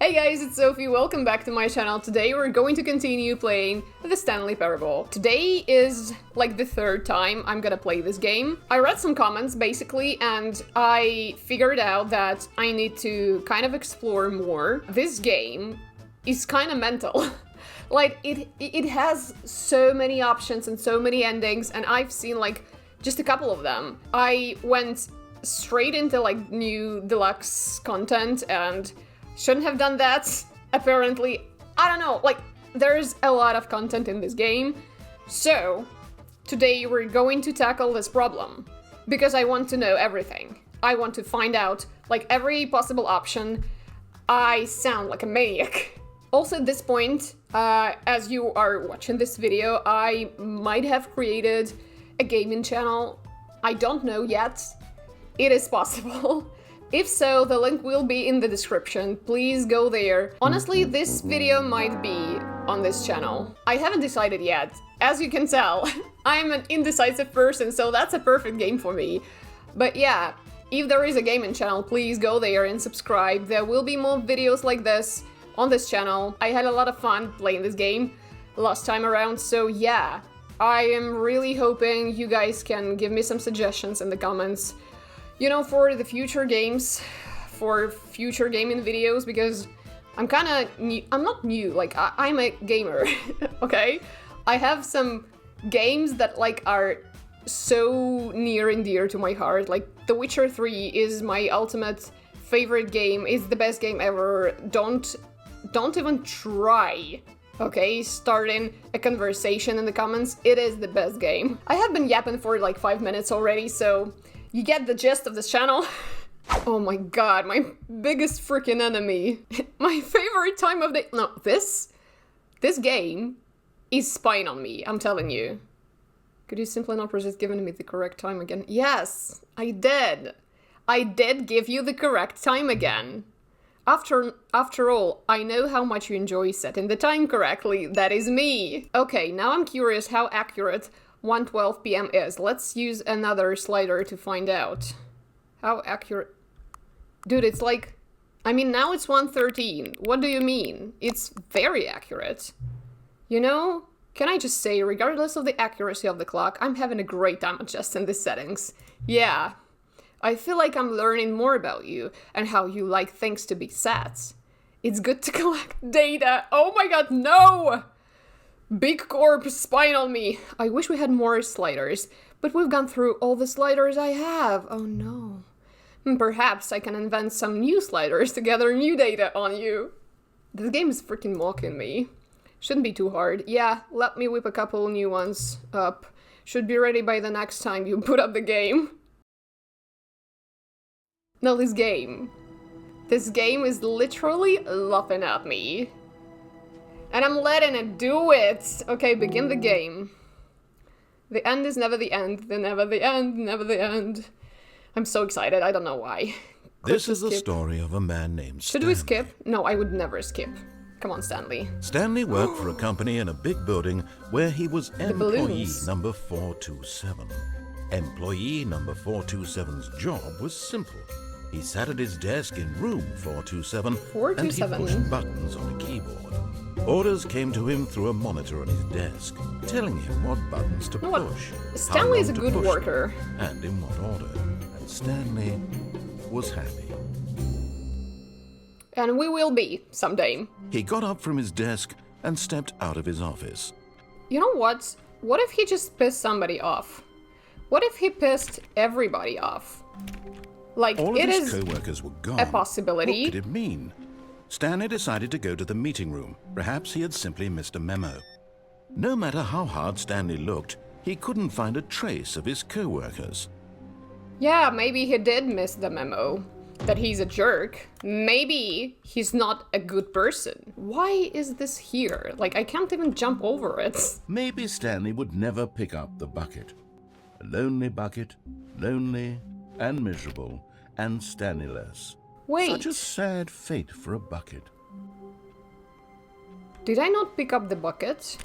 Hey guys, it's Sophie, welcome back to my channel. Today we're going to continue playing the Stanley Parable. Today is like the third time I'm gonna play this game. I read some comments basically and I figured out that I need to kind of explore more. This game is kind of mental. Like it has so many options and so many endings and I've seen like just a couple of them. I went straight into like new deluxe content and shouldn't have done that, apparently. I don't know, like, there's a lot of content in this game. So, today we're going to tackle this problem. Because I want to know everything. I want to find out, like, every possible option. I sound like a maniac. Also, at this point, as you are watching this video, I might have created a gaming channel. I don't know yet. It is possible. If so, the link will be in the description, please go there. Honestly, this video might be on this channel. I haven't decided yet. As you can tell, I'm an indecisive person, so that's a perfect game for me. But yeah, if there is a gaming channel, please go there and subscribe. There will be more videos like this on this channel. I had a lot of fun playing this game last time around, so yeah. I am really hoping you guys can give me some suggestions in the comments. You know, for the future games, for future gaming videos, because I'm kind of new. I'm not new, like, I'm a gamer, okay? I have some games that, like, are so near and dear to my heart. Like, The Witcher 3 is my ultimate favorite game. It's the best game ever. Don't even try, okay? Starting a conversation in the comments. It is the best game. I have been yapping for, like, 5 minutes already, so you get the gist of this channel. Oh my god, my biggest freaking enemy. My favorite time of the— no, this game is spying on me, I'm telling you. Could you simply not resist giving me the correct time again? Yes, I did. I did give you the correct time again. After all, I know how much you enjoy setting the time correctly. That is me. Okay, now I'm curious how accurate 1:12 p.m. is. Let's use another slider to find out. How accurate— dude, it's like— I mean, now it's 1:13. What do you mean? It's very accurate. You know, can I just say, regardless of the accuracy of the clock, I'm having a great time adjusting the settings. Yeah. I feel like I'm learning more about you and how you like things to be set. It's good to collect data. Oh my god, no! Big Corp spying on me. I wish we had more sliders, but we've gone through all the sliders I have. Oh no. Perhaps I can invent some new sliders to gather new data on you. This game is freaking mocking me. Shouldn't be too hard. Yeah, let me whip a couple new ones up. Should be ready by the next time you put up the game. Now this game is literally laughing at me. And I'm letting it do it! Okay, begin the game. The end is never the end, never the end, never the end. I'm so excited, I don't know why. This is the story of a man named Stanley. Should we skip? No, I would never skip. Come on, Stanley. Stanley worked for a company in a big building where he was employee balloons. number 427. Employee number 427's job was simple. He sat at his desk in room 427 and he pushed buttons on a keyboard. Orders came to him through a monitor on his desk, telling him what buttons to push. Stanley's a good worker. And in what order. And Stanley was happy. And we will be, someday. He got up from his desk and stepped out of his office. You know what? What if he just pissed somebody off? What if he pissed everybody off? Like, all of it his is co-workers were gone. a possibility. What could it mean? Stanley decided to go to the meeting room. Perhaps he had simply missed a memo. No matter how hard Stanley looked, he couldn't find a trace of his co-workers. Yeah, maybe he did miss the memo. That he's a jerk. Maybe he's not a good person. Why is this here? Like, I can't even jump over it. Maybe Stanley would never pick up the bucket. A lonely bucket, lonely and miserable and Stanley-less. Wait. Such a sad fate for a bucket. Did I not pick up the bucket?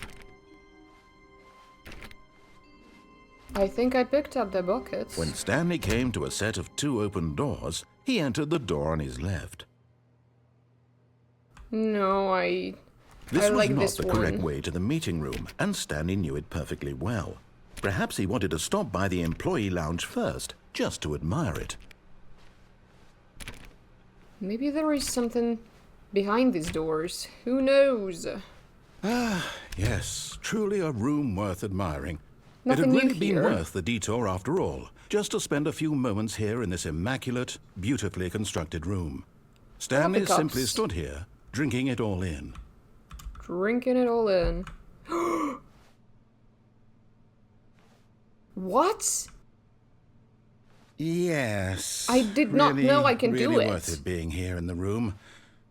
I think I picked up the bucket. When Stanley came to a set of 2 open doors, he entered the door on his left. No, I This was like not this the one. correct way to the meeting room, and Stanley knew it perfectly well. Perhaps he wanted to stop by the employee lounge first, just to admire it. Maybe there is something behind these doors. Who knows? Yes, truly a room worth admiring. Nothing it had new really been here. worth the detour after all, just to spend a few moments here in this immaculate, beautifully constructed room. Stanley cups. simply stood here, drinking it all in. Drinking it all in. What? Yes. I did not know I can do really it. worth it being here in the room.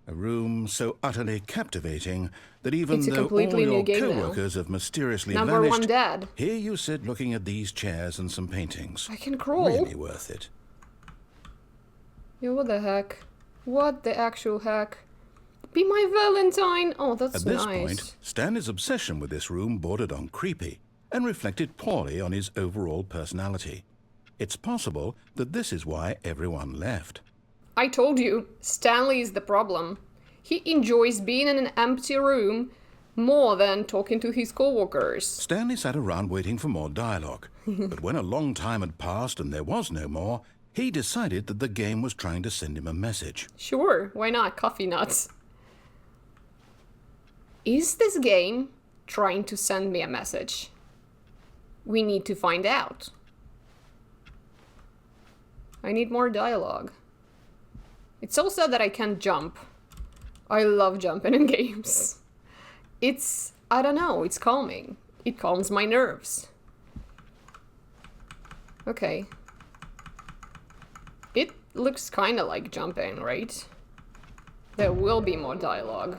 A room so utterly captivating that even It's a though all completely new your game now. co-workers have mysteriously Number vanished, one dad. here you sit looking at these chairs and some paintings. I can crawl. Really worth it. Yeah, what the heck? What the actual heck? Be my Valentine! Oh, that's At this nice. point, Stanley's obsession with this room bordered on creepy and reflected poorly on his overall personality. It's possible that this is why everyone left. I told you, Stanley is the problem. He enjoys being in an empty room more than talking to his coworkers. Stanley sat around waiting for more dialogue, but when a long time had passed and there was no more, he decided that the game was trying to send him a message. Sure, why not? Coffee nuts. Is this game trying to send me a message? We need to find out. I need more dialogue. It's so sad that I can't jump. I love jumping in games. It's, I don't know, it's calming. It calms my nerves. Okay. It looks kind of like jumping, right? There will be more dialogue.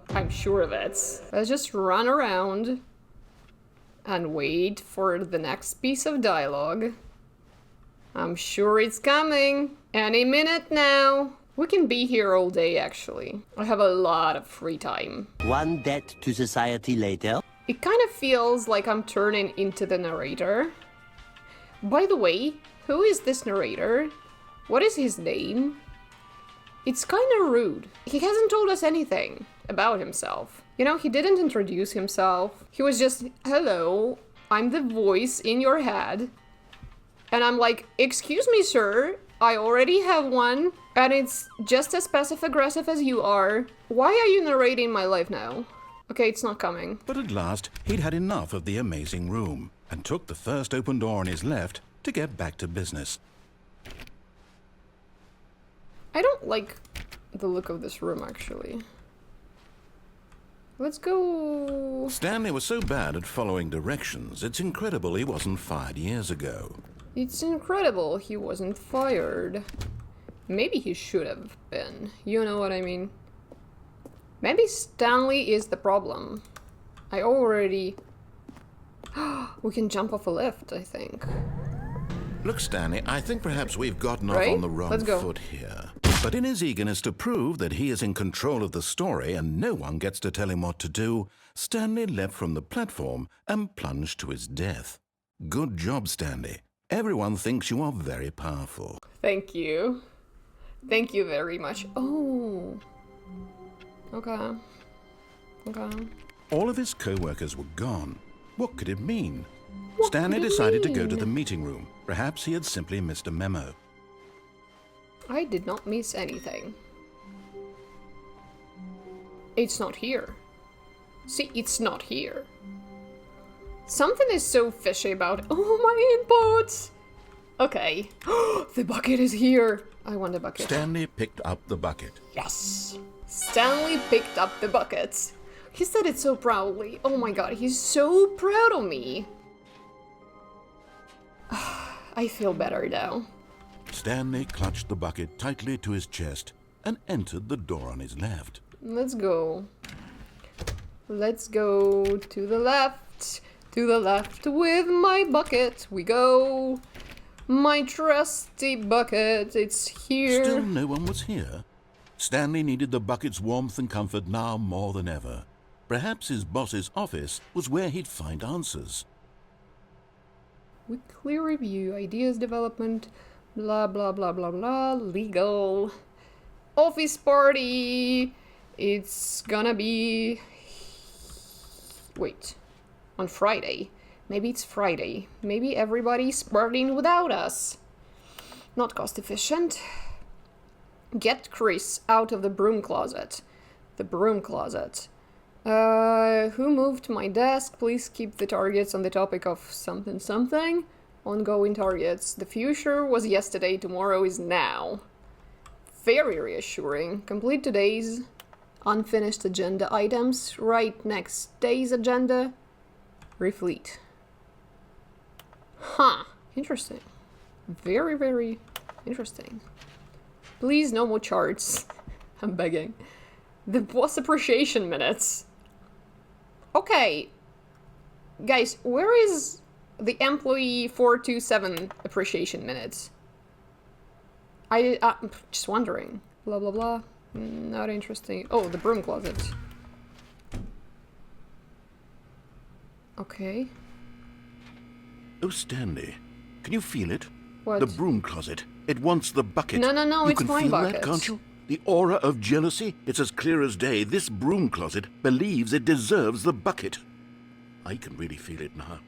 I'm sure of it. Let's just run around and wait for the next piece of dialogue. I'm sure it's coming. Any minute now. We can be here all day, actually. I have a lot of free time. One debt to society later. It kind of feels like I'm turning into the narrator. By the way, who is this narrator? What is his name? It's kind of rude. He hasn't told us anything about himself. You know, he didn't introduce himself. He was just, hello, I'm the voice in your head. And I'm like, excuse me, sir, I already have one, and it's just as passive-aggressive as you are. Why are you narrating my life now? Okay, it's not coming. But at last, he'd had enough of the amazing room, and took the first open door on his left to get back to business. I don't like the look of this room, actually. Let's go... Stanley was so bad at following directions, it's incredible he wasn't fired years ago. It's incredible he wasn't fired. Maybe he should have been. You know what I mean? Maybe Stanley is the problem. I already... We can jump off a lift, I think. Look, Stanley, I think perhaps we've gotten off Right? on the wrong Let's go. foot here. But in his eagerness to prove that he is in control of the story and no one gets to tell him what to do, Stanley leapt from the platform and plunged to his death. Good job, Stanley. Everyone thinks you are very powerful. Thank you. Thank you very much. Oh. Okay. Okay. All of his co-workers were gone. What could it mean? What Stanley could it decided to go to mean? the meeting room. Perhaps he had simply missed a memo. I did not miss anything. It's not here. See, it's not here. Something is so fishy about... Oh, my inputs! Okay. The bucket is here. I want the bucket. Stanley picked up the bucket. Yes. Stanley picked up the bucket. He said it so proudly. Oh my god, he's so proud of me. I feel better now. Stanley clutched the bucket tightly to his chest and entered the door on his left. Let's go. Let's go to the left. To the left with my bucket we go. My trusty bucket, it's here. Still no one was here. Stanley needed the bucket's warmth and comfort now more than ever. Perhaps his boss's office was where he'd find answers. Weekly review, ideas development, blah blah blah blah blah, legal, office party, It's gonna be... Wait. On Friday. Maybe it's Friday. Maybe everybody's partying without us. Not cost efficient. Get Chris out of the broom closet. The broom closet. Who moved my desk? Please keep the targets on the topic of something something. Ongoing targets. The future was yesterday, tomorrow is now. Very reassuring. Complete today's unfinished agenda items. Write next day's agenda. Refleet. Huh. Interesting. Very, very interesting. Please, no more charts. I'm begging. The boss appreciation minutes. Okay. Guys, where is the employee 427 appreciation minutes? I'm just wondering. Blah, blah, blah. Not interesting. Oh, the broom closet. Okay. Oh, Stanley, can you feel it? What? The broom closet. It wants the bucket. No, it's my bucket. You can feel that, can't you? The aura of jealousy? It's as clear as day. This broom closet believes it deserves the bucket. I can really feel it now.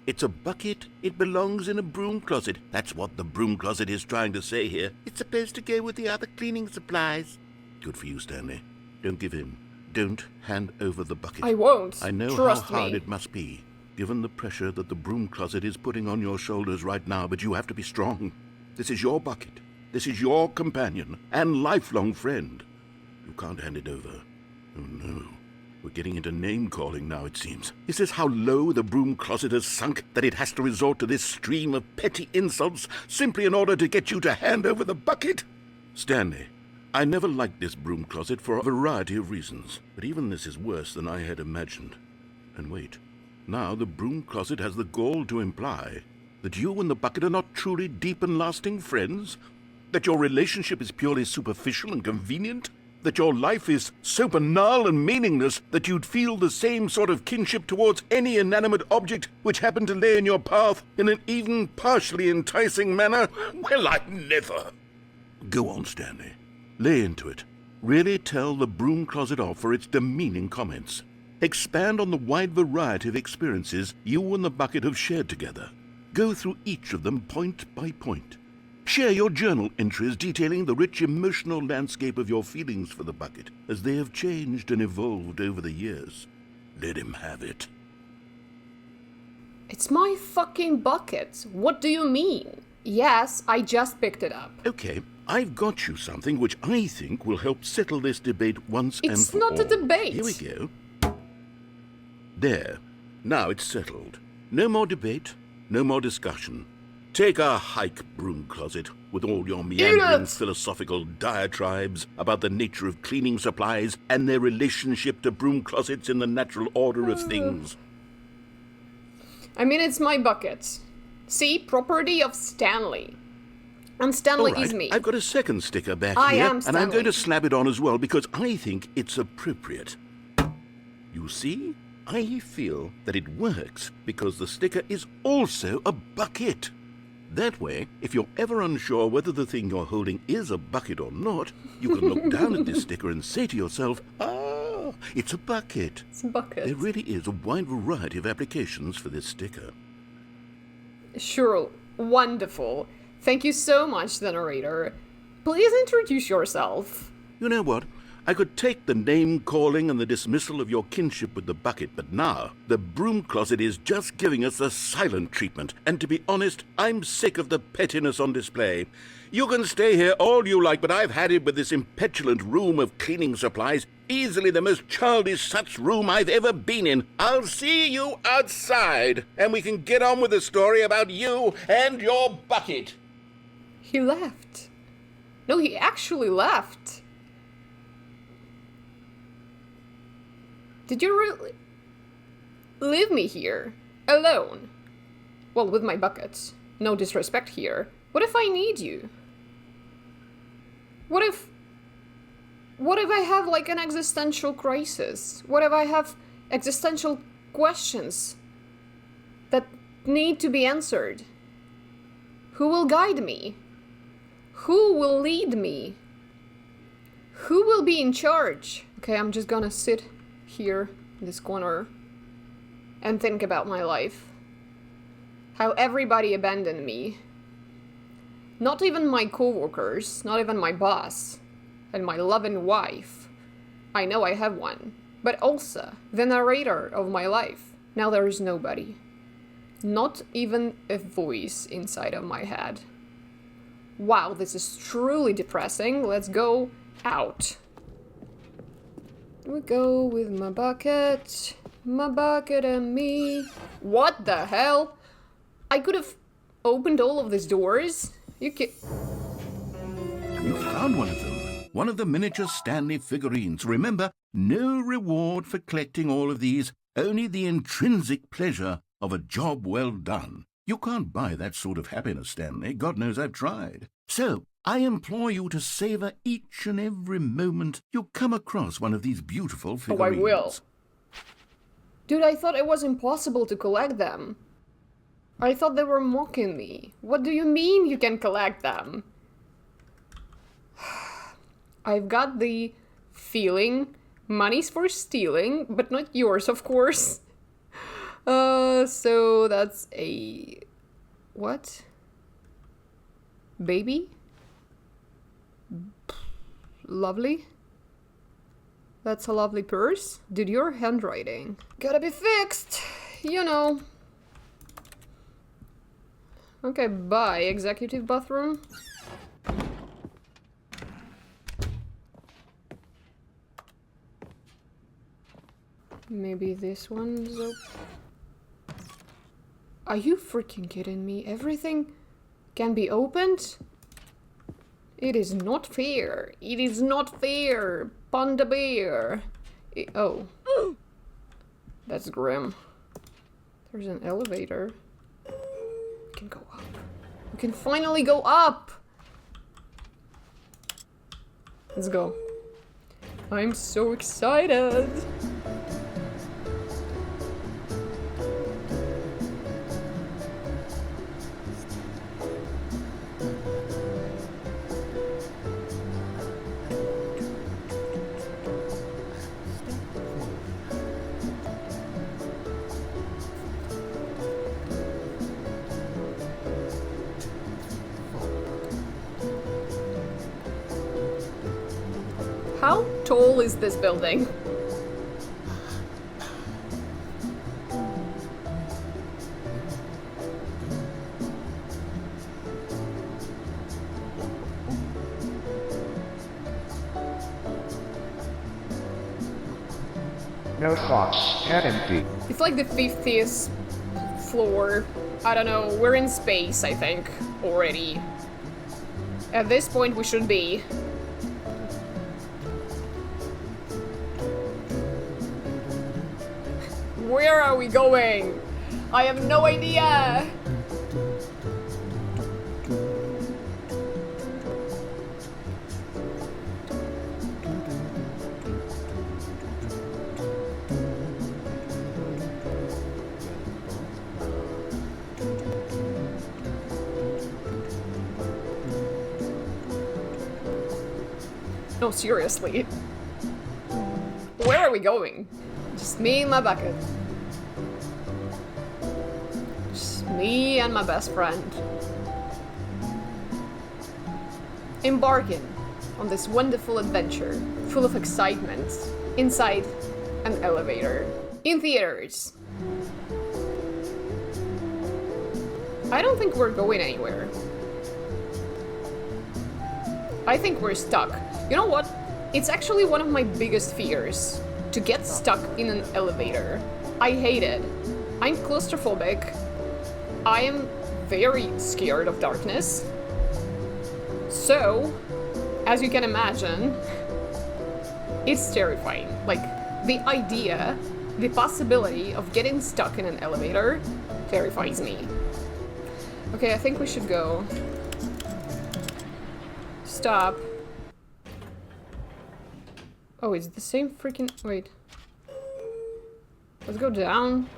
It's a bucket. It belongs in a broom closet. That's what the broom closet is trying to say here. It's supposed to go with the other cleaning supplies. Good for you, Stanley. Don't give in. Don't hand over the bucket. I won't. I know Trust how hard me. it must be, given the pressure that the broom closet is putting on your shoulders right now, but you have to be strong. This is your bucket. This is your companion and lifelong friend. You can't hand it over. Oh, no. We're getting into name-calling now, it seems. Is this how low the broom closet has sunk, that it has to resort to this stream of petty insults simply in order to get you to hand over the bucket? Stanley, I never liked this broom closet for a variety of reasons, but even this is worse than I had imagined. And wait, now the broom closet has the gall to imply that you and the bucket are not truly deep and lasting friends? That your relationship is purely superficial and convenient? That your life is so banal and meaningless that you'd feel the same sort of kinship towards any inanimate object which happened to lay in your path in an even partially enticing manner? Well, I never. Go on, Stanley. Lay into it. Really tell the broom closet off for its demeaning comments. Expand on the wide variety of experiences you and the bucket have shared together. Go through each of them point by point. Share your journal entries detailing the rich emotional landscape of your feelings for the bucket as they have changed and evolved over the years. Let him have it. It's my fucking bucket. What do you mean? Yes, I just picked it up. Okay, I've got you something which I think will help settle this debate once and for all. It's not a debate. Here we go. There. Now it's settled. No more debate, no more discussion. Take a hike, broom closet, with all your meandering philosophical diatribes about the nature of cleaning supplies and their relationship to broom closets in the natural order of things. I mean, it's my bucket. See? Property of Stanley. And Stanley is me. I've got a second sticker back I here, am and Stanley. I'm going to slap it on as well because I think it's appropriate. You see? I feel that it works because the sticker is also a bucket. That way, if you're ever unsure whether the thing you're holding is a bucket or not, you can look down at this sticker and say to yourself, ah, it's a bucket. It's a bucket. There really is a wide variety of applications for this sticker. Sure, wonderful. Thank you so much, the narrator. Please introduce yourself. You know what? I could take the name-calling and the dismissal of your kinship with the bucket, but now the broom closet is just giving us the silent treatment. And to be honest, I'm sick of the pettiness on display. You can stay here all you like, but I've had it with this impetulant room of cleaning supplies. Easily the most childish such room I've ever been in. I'll see you outside, and we can get on with the story about you and your bucket. He left. No, he actually left. Did you really leave me here? Alone? Well, with my buckets. No disrespect here. What if I need you? What if I have like an existential crisis? What if I have existential questions that need to be answered? Who will guide me? Who will lead me? Who will be in charge? Okay, I'm just gonna sit here in this corner and think about my life. How everybody abandoned me. Not even my coworkers, not even my boss, and my loving wife. I know I have one. But also, the narrator of my life. Now there is nobody. Not even a voice inside of my head. Wow, this is truly depressing. Let's go out. We go with my bucket and me. What the hell? I could have opened all of these doors. You found one of them. One of the miniature Stanley figurines. Remember, no reward for collecting all of these, only the intrinsic pleasure of a job well done. You can't buy that sort of happiness, Stanley. God knows I've tried. So, I implore you to savor each and every moment you come across one of these beautiful figurines. Oh, I will. Dude, I thought it was impossible to collect them. I thought they were mocking me. What do you mean you can collect them? I've got the feeling money's for stealing, but not yours, of course. So that's a... what? Baby? Lovely. That's a lovely purse. Dude, your handwriting gotta be fixed, you know. Okay, bye, executive bathroom. Maybe this one's open. Are you freaking kidding me? Everything can be opened? It is not fair. It is not fair. Panda bear. Oh. That's grim. There's an elevator. We can go up. We can finally go up! Let's go. I'm so excited! How tall is this building? No thoughts, head empty. It's like the 50th floor. I don't know, we're in space, I think, already. At this point we should be. Where are we going? I have no idea! No, seriously. Where are we going? Just me and my bucket. Just me and my best friend. Embarking on this wonderful adventure, full of excitement, inside an elevator. In theaters. I don't think we're going anywhere. I think we're stuck. You know what? It's actually one of my biggest fears, to get stuck in an elevator. I hate it. I'm claustrophobic. I am very scared of darkness. So, as you can imagine, it's terrifying. Like, the idea, the possibility of getting stuck in an elevator terrifies me. Okay, I think we should go. Stop. Oh, it's the same freaking... wait. Let's go down.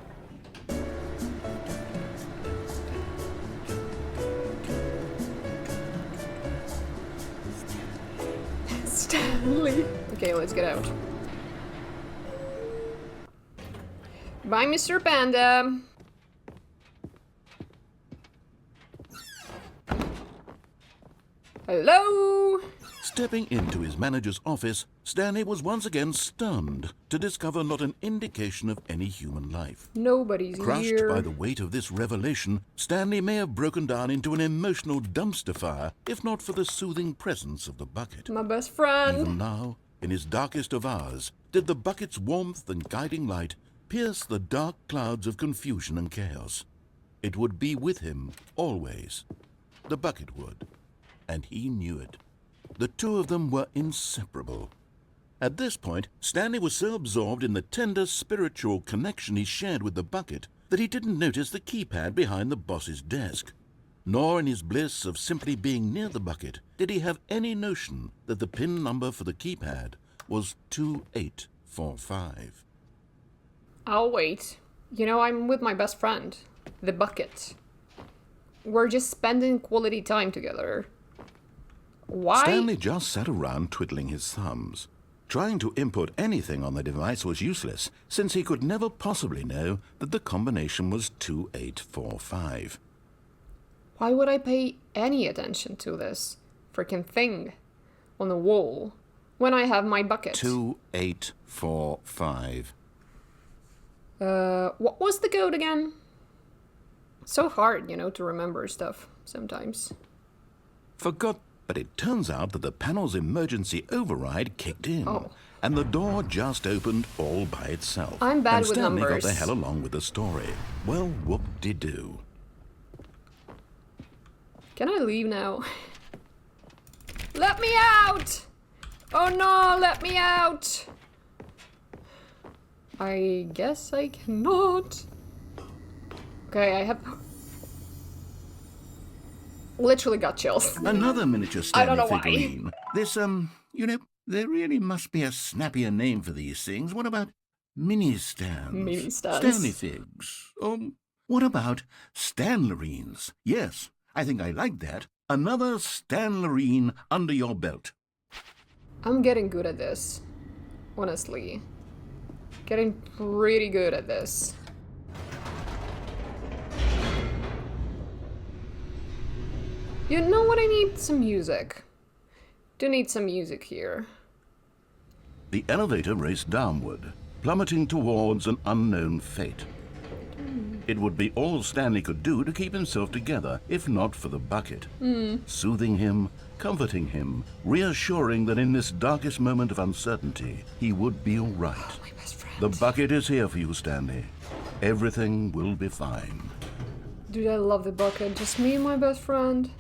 Stanley. Okay, let's get out. Bye, Mr. Panda. Hello? Stepping into his manager's office, Stanley was once again stunned to discover not an indication of any human life. Nobody's Crushed here. by the weight of this revelation, Stanley may have broken down into an emotional dumpster fire if not for the soothing presence of the bucket. My best friend. Even now, in his darkest of hours, did the bucket's warmth and guiding light pierce the dark clouds of confusion and chaos. It would be with him always. The bucket would. And he knew it. The two of them were inseparable. At this point, Stanley was so absorbed in the tender spiritual connection he shared with the bucket that he didn't notice the keypad behind the boss's desk. Nor in his bliss of simply being near the bucket did he have any notion that the PIN number for the keypad was 2845. I'll wait. You know, I'm with my best friend, the bucket. We're just spending quality time together. Why? Stanley just sat around twiddling his thumbs. Trying to input anything on the device was useless, since he could never possibly know that the combination was 2845. Why would I pay any attention to this freaking thing on the wall when I have my bucket? 2845. What was the code again? So hard, you know, to remember stuff sometimes. Forgot, but it turns out that the panel's emergency override kicked in. Oh. And the door just opened all by itself. I'm bad and with Stanley numbers. got the hell along with the story. Well, whoop-de-doo. Can I leave now? Let me out! Oh no, let me out! I guess I cannot. Okay, I have... literally got chills. Another miniature I don't Stanley know why. figurine. This, you know, there really must be a snappier name for these things. What about mini-stands? Mini-stands. Stanley figs. What about Stanlerines? Yes, I think I like that. Another Stanlerine under your belt. I'm getting good at this. Honestly. Getting pretty good at this. You know what? I need some music. Do need some music here. The elevator raced downward, plummeting towards an unknown fate. It would be all Stanley could do to keep himself together, if not for the bucket. Soothing him, comforting him, reassuring that in this darkest moment of uncertainty, he would be all right. Oh, my best friend. The bucket is here for you, Stanley. Everything will be fine. Dude, I love the bucket. Just me and my best friend.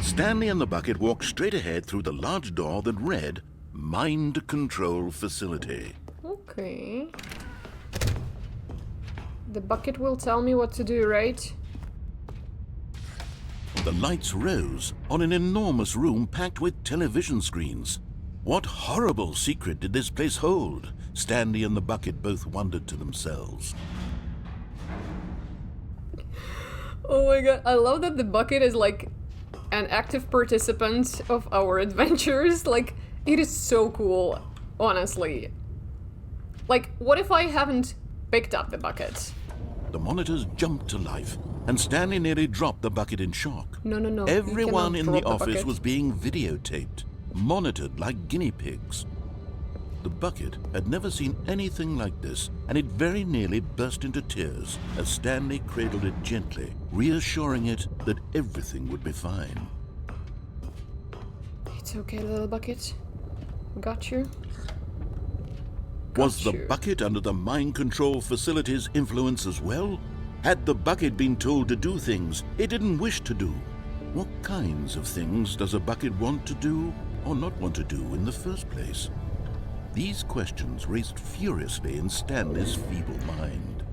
Stanley and the bucket walked straight ahead through the large door that read, Mind Control Facility. Okay. The bucket will tell me what to do, right? The lights rose on an enormous room packed with television screens. What horrible secret did this place hold? Stanley and the bucket both wondered to themselves. Oh my god, I love that the bucket is like an active participant of our adventures. Like, it is so cool, honestly. Like, what if I haven't picked up the bucket? The monitors jumped to life, and Stanley nearly dropped the bucket in shock. No, no, no. Everyone in the office bucket. was being videotaped, monitored like guinea pigs. The bucket had never seen anything like this, and it very nearly burst into tears as Stanley cradled it gently, reassuring it that everything would be fine. It's okay, little bucket. Got you. Was the you. bucket under the mind control facility's influence as well? Had the bucket been told to do things it didn't wish to do? What kinds of things does a bucket want to do or not want to do in the first place? These questions raced furiously in Stanley's feeble mind.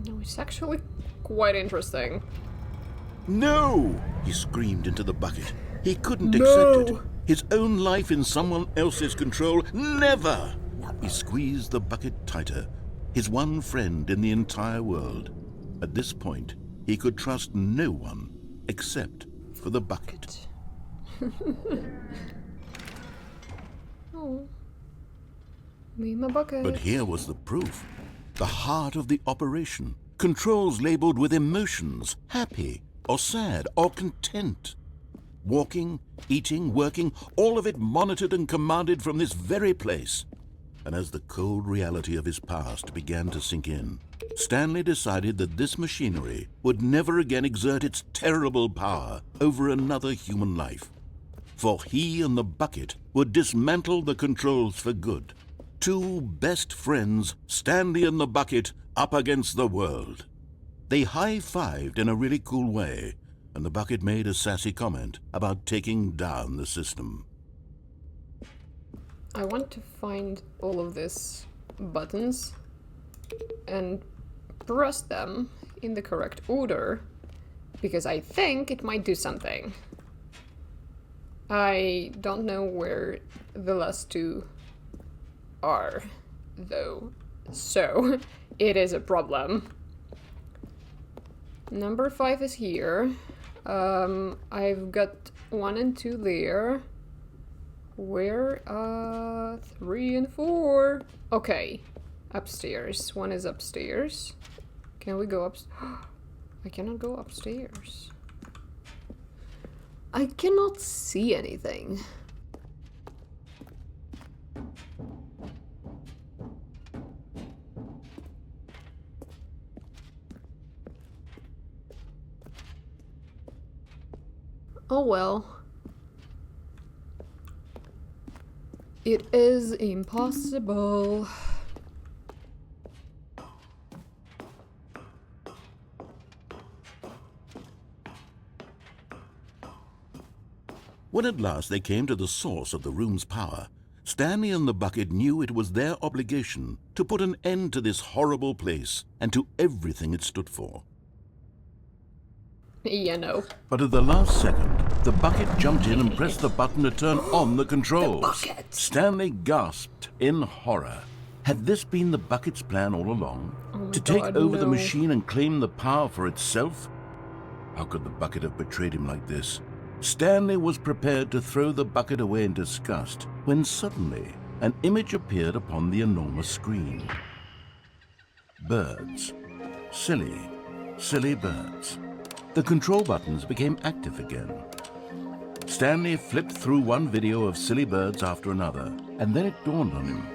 No, it's actually quite interesting. No! He screamed into the bucket. He couldn't No! accept it. His own life in someone else's control. Never! He squeezed the bucket tighter. His one friend in the entire world. At this point, he could trust no one except for the bucket. Oh. Me my bucket. But here was the proof. The heart of the operation. Controls labeled with emotions, happy or sad or content. Walking, eating, working, all of it monitored and commanded from this very place. And as the cold reality of his past began to sink in, Stanley decided that this machinery would never again exert its terrible power over another human life. For he and the bucket would dismantle the controls for good. Two best friends, Stanley and the bucket, up against the world. They high-fived in a really cool way, and the bucket made a sassy comment about taking down the system. I want to find all of these buttons and press them in the correct order, because I think it might do something. I don't know where the last two are, though, so it is a problem. Number 5 is here. I've got 1 and 2 there. Where 3 and 4? Okay, upstairs. 1 is upstairs. Can we go up? I cannot go upstairs. I cannot see anything. Oh well. It is impossible. When at last they came to the source of the room's power, Stanley and the bucket knew it was their obligation to put an end to this horrible place and to everything it stood for. Yeah, no. But at the last second, the bucket jumped in and pressed the button to turn on the controls. The bucket! Stanley gasped in horror. Had this been the bucket's plan all along? Oh to God, take over the no. machine and claim the power for itself? How could the bucket have betrayed him like this? Stanley was prepared to throw the bucket away in disgust when suddenly an image appeared upon the enormous screen. Birds. Silly, silly birds. The control buttons became active again. Stanley flipped through one video of silly birds after another, and then it dawned on him.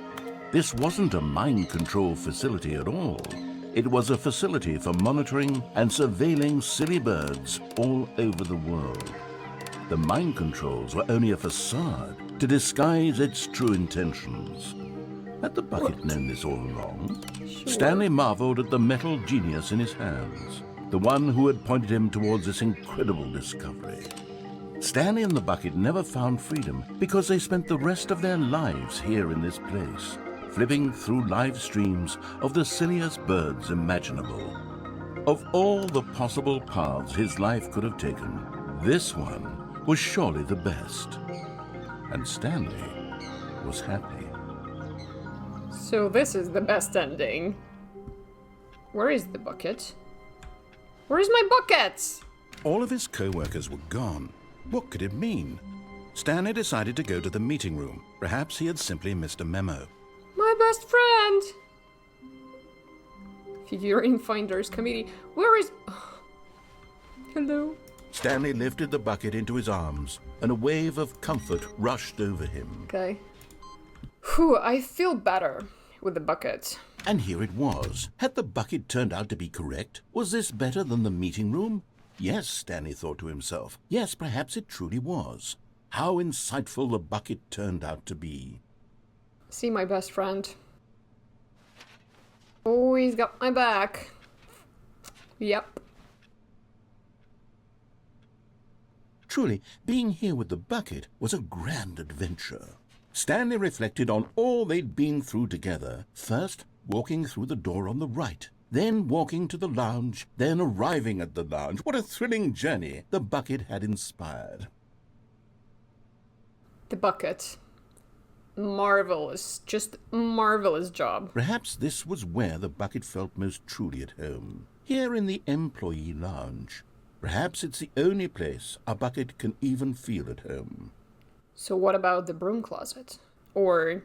This wasn't a mind control facility at all. It was a facility for monitoring and surveilling silly birds all over the world. The mind controls were only a facade to disguise its true intentions. Had the bucket known this all along? Sure. Stanley marveled at the metal genius in his hands, the one who had pointed him towards this incredible discovery. Stanley and the bucket never found freedom because they spent the rest of their lives here in this place, flipping through live streams of the silliest birds imaginable. Of all the possible paths his life could have taken, this one was surely the best. And Stanley was happy. So this is the best ending. Where is the bucket? Where's my bucket? All of his co-workers were gone. What could it mean? Stanley decided to go to the meeting room. Perhaps he had simply missed a memo. My best friend! Figurine Finders Committee. Where is... Hello? Stanley lifted the bucket into his arms, and a wave of comfort rushed over him. Okay. Whew, I feel better with the bucket. And here it was. Had the bucket turned out to be correct? Was this better than the meeting room? Yes, Stanley thought to himself. Yes, perhaps it truly was. How insightful the bucket turned out to be. See my best friend. Oh, he's got my back. Yep. Truly, being here with the bucket was a grand adventure. Stanley reflected on all they'd been through together. First, walking through the door on the right. Then walking to the lounge. Then arriving at the lounge. What a thrilling journey the bucket had inspired. The bucket. Marvelous. Just marvelous job. Perhaps this was where the bucket felt most truly at home. Here in the employee lounge. Perhaps it's the only place a bucket can even feel at home. So what about the broom closet? Or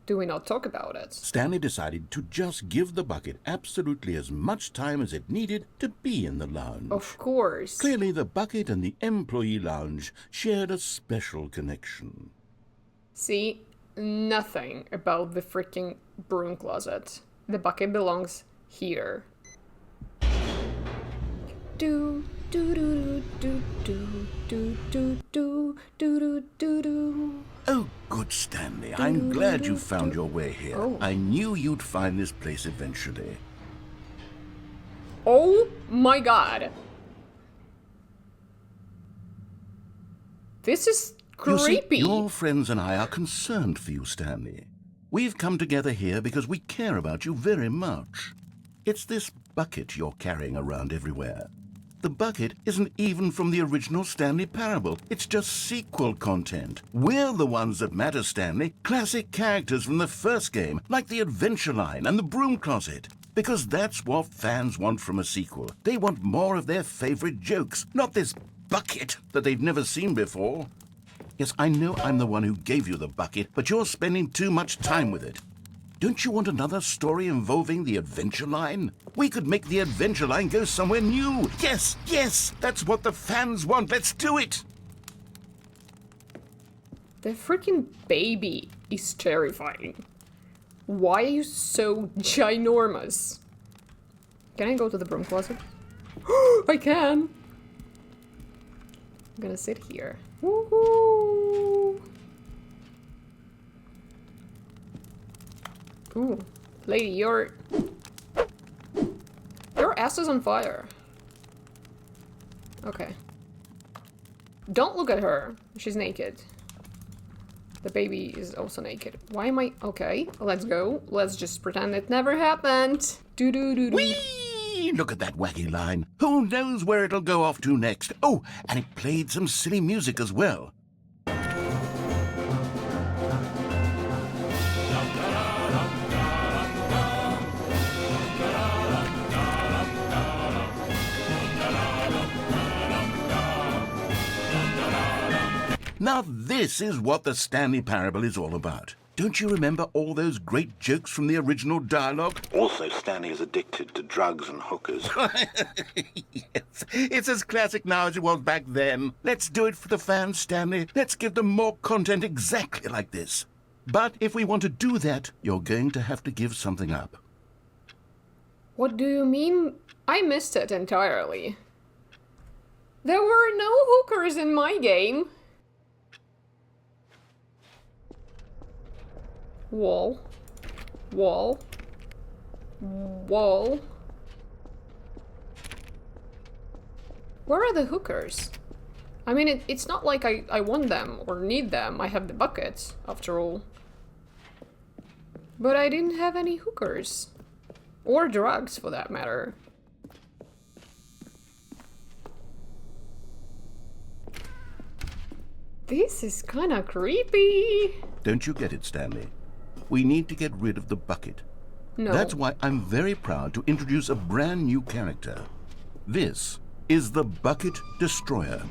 do we not talk about it? Stanley decided to just give the bucket absolutely as much time as it needed to be in the lounge. Of course. Clearly, the bucket and the employee lounge shared a special connection. See, nothing about the freaking broom closet. The bucket belongs here. Do do do do do do do do do do do. Oh, good Stanley. I'm glad you found your way here. Oh. I knew you'd find this place eventually. Oh my god. This is creepy. You see, your friends and I are concerned for you, Stanley. We've come together here because we care about you very much. It's this bucket you're carrying around everywhere. The bucket isn't even from the original Stanley Parable. It's just sequel content. We're the ones that matter, Stanley. Classic characters from the first game, like the adventure line and the broom closet. Because that's what fans want from a sequel. They want more of their favorite jokes, not this bucket that they've never seen before. Yes, I know I'm the one who gave you the bucket, but you're spending too much time with it. Don't you want another story involving the adventure line? We could make the adventure line go somewhere new. Yes, yes, that's what the fans want. Let's do it. The freaking baby is terrifying. Why are you so ginormous? Can I go to the broom closet? I can! I'm gonna sit here. Woohoo! Ooh, lady, your ass is on fire. Okay. Don't look at her. She's naked. The baby is also naked. Why am I... Okay, let's go. Let's just pretend it never happened. Do-do-do-do. Whee! Look at that wacky line. Who knows where it'll go off to next? Oh, and it played some silly music as well. Now this is what the Stanley Parable is all about. Don't you remember all those great jokes from the original dialogue? Also, Stanley is addicted to drugs and hookers. Yes, it's as classic now as it was back then. Let's do it for the fans, Stanley. Let's give them more content exactly like this. But if we want to do that, you're going to have to give something up. What do you mean? I missed it entirely. There were no hookers in my game. Wall. Wall. Wall. Where are the hookers? I mean, it's not like I want them or need them. I have the buckets, after all. But I didn't have any hookers. Or drugs, for that matter. This is kinda creepy. Don't you get it, Stanley? We need to get rid of the bucket. No. That's why I'm very proud to introduce a brand new character. This is the Bucket Destroyer.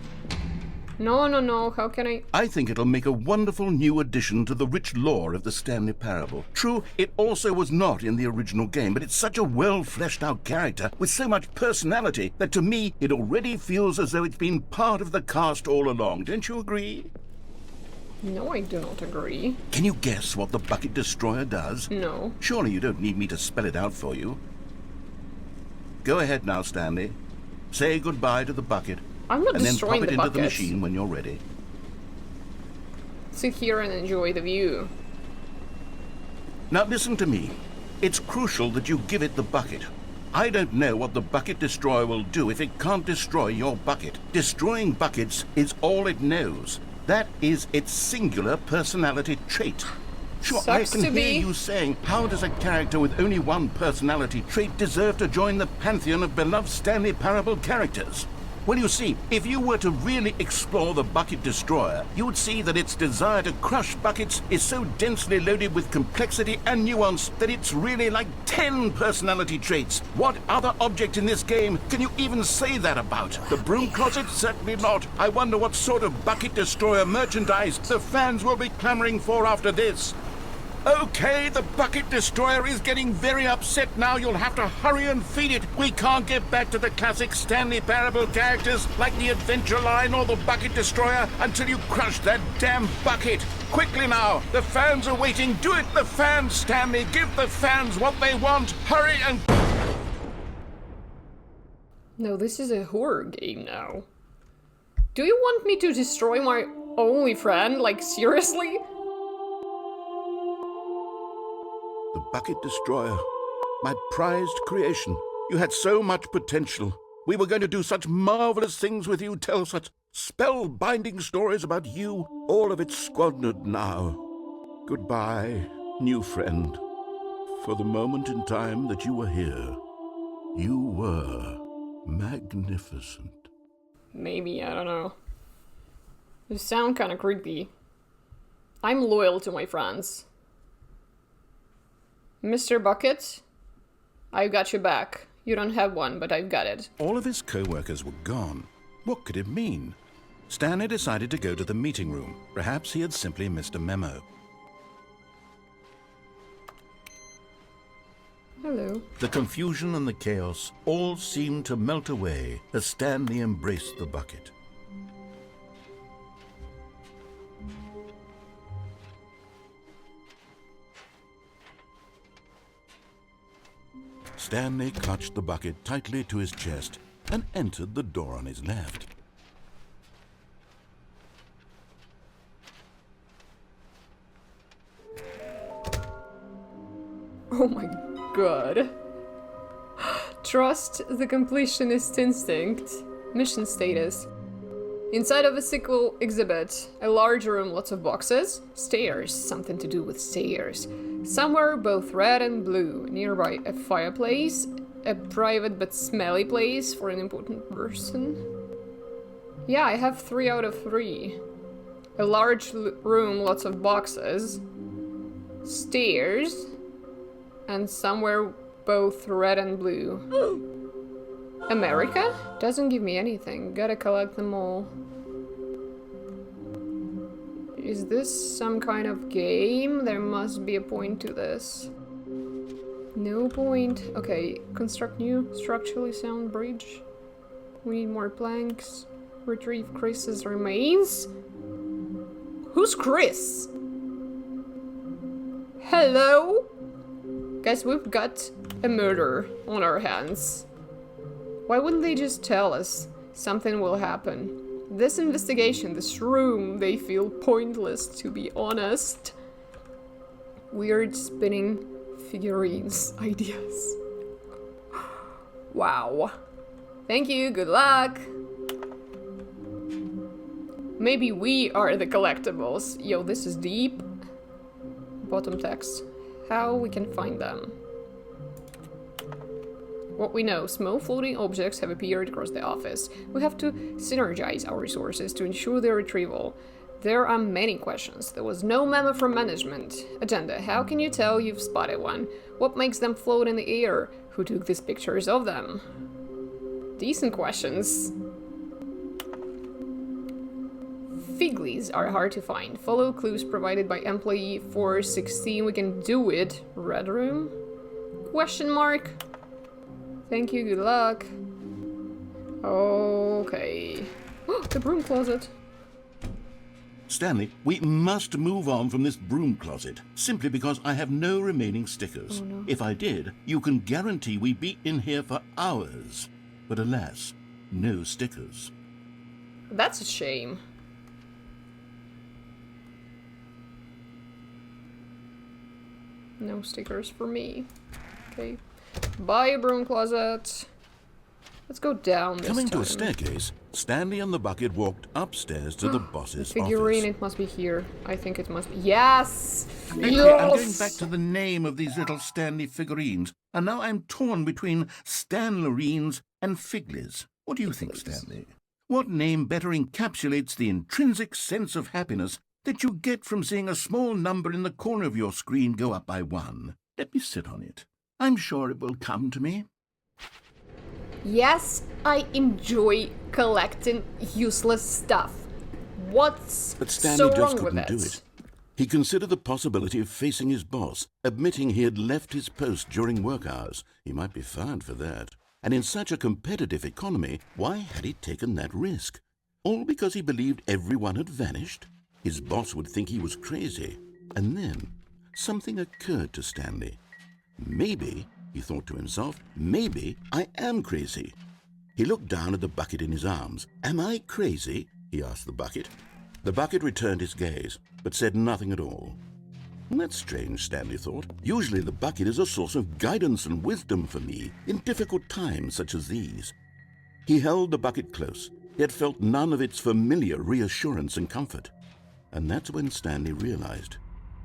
No, no, no, how can I... I think it'll make a wonderful new addition to the rich lore of the Stanley Parable. True, it also was not in the original game, but it's such a well-fleshed-out character with so much personality that to me it already feels as though it's been part of the cast all along. Don't you agree? No, I do not agree. Can you guess what the Bucket Destroyer does? No. Surely you don't need me to spell it out for you. Go ahead now, Stanley. Say goodbye to the bucket. I'm not destroying the and then pop it into the bucket. machine when you're ready. Sit here and enjoy the view. Now listen to me. It's crucial that you give it the bucket. I don't know what the Bucket Destroyer will do if it can't destroy your bucket. Destroying buckets is all it knows. That is its singular personality trait. Sure, Sucks I can to hear be. you saying, how does a character with only one personality trait deserve to join the pantheon of beloved Stanley Parable characters? Well, you see, if you were to really explore the Bucket Destroyer, you would see that its desire to crush buckets is so densely loaded with complexity and nuance that it's really like 10 personality traits. What other object in this game can you even say that about? The broom closet? Certainly not. I wonder what sort of Bucket Destroyer merchandise the fans will be clamoring for after this. Okay, the bucket destroyer is getting very upset now. You'll have to hurry and feed it. We can't get back to the classic Stanley Parable characters like the Adventure Line or the bucket destroyer until you crush that damn bucket. Quickly now, the fans are waiting. Do it, the fans, Stanley. Give the fans what they want. Hurry and... No, this is a horror game now. Do you want me to destroy my only friend? Like, seriously? The bucket destroyer. My prized creation. You had so much potential. We were going to do such marvelous things with you, tell such spellbinding stories about you. All of it squandered now. Goodbye, new friend. For the moment in time that you were here, you were magnificent. Maybe, I don't know. You sound kind of creepy. I'm loyal to my friends. Mr. Bucket, I've got your back. You don't have one, but I've got it. All of his co-workers were gone. What could it mean? Stanley decided to go to the meeting room. Perhaps he had simply missed a memo. Hello. The confusion and the chaos all seemed to melt away as Stanley embraced the bucket. Stanley clutched the bucket tightly to his chest and entered the door on his left. Oh my god. Trust the completionist instinct. Mission status. Inside of a sequel exhibit, a large room, lots of boxes, stairs, something to do with stairs. Somewhere both red and blue, nearby a fireplace, a private but smelly place for an important person. Yeah, I have 3 out of 3. A large room, lots of boxes, stairs, and somewhere both red and blue. America? Doesn't give me anything. Gotta collect them all. Is this some kind of game? There must be a point to this. No point. Okay, construct new structurally sound bridge. We need more planks. Retrieve Chris's remains. Who's Chris? Hello? Guess we've got a murder on our hands. Why wouldn't they just tell us something will happen? This investigation, this room, they feel pointless, to be honest. Weird spinning figurines ideas. Wow. Thank you, good luck. Maybe we are the collectibles. Yo, this is deep. Bottom text. How we can find them. What we know, small floating objects have appeared across the office. We have to synergize our resources to ensure their retrieval. There are many questions. There was no memo from management. Agenda. How can you tell you've spotted one? What makes them float in the air? Who took these pictures of them? Decent questions. Figlies are hard to find. Follow clues provided by employee 416. We can do it. Red room? Question mark? Thank you, good luck. Okay. The broom closet. Stanley, we must move on from this broom closet, simply because I have no remaining stickers. Oh, no. If I did, you can guarantee we'd be in here for hours. But alas, no stickers. That's a shame. No stickers for me. Okay. Bye, a broom closet. Let's go down this Coming time. to a staircase, Stanley and the bucket walked upstairs to the boss's The figurine, office. it must be here. I think it must be. Yes! Lately, Yes! I'm going back to the name of these little Stanley figurines, and now I'm torn between Stanlerines and Figlies. What do you think, Stanley? What name better encapsulates the intrinsic sense of happiness that you get from seeing a small number in the corner of your screen go up by 1? Let me sit on it. I'm sure it will come to me. Yes, I enjoy collecting useless stuff. What's But Stanley so just wrong with couldn't it? do it. He considered the possibility of facing his boss, admitting he had left his post during work hours. He might be fired for that. And in such a competitive economy, why had he taken that risk? All because he believed everyone had vanished? His boss would think he was crazy. And then something occurred to Stanley. Maybe, he thought to himself, maybe I am crazy. He looked down at the bucket in his arms. Am I crazy? He asked the bucket. The bucket returned his gaze, but said nothing at all. That's strange, Stanley thought. Usually the bucket is a source of guidance and wisdom for me in difficult times such as these. He held the bucket close, yet felt none of its familiar reassurance and comfort. And that's when Stanley realized,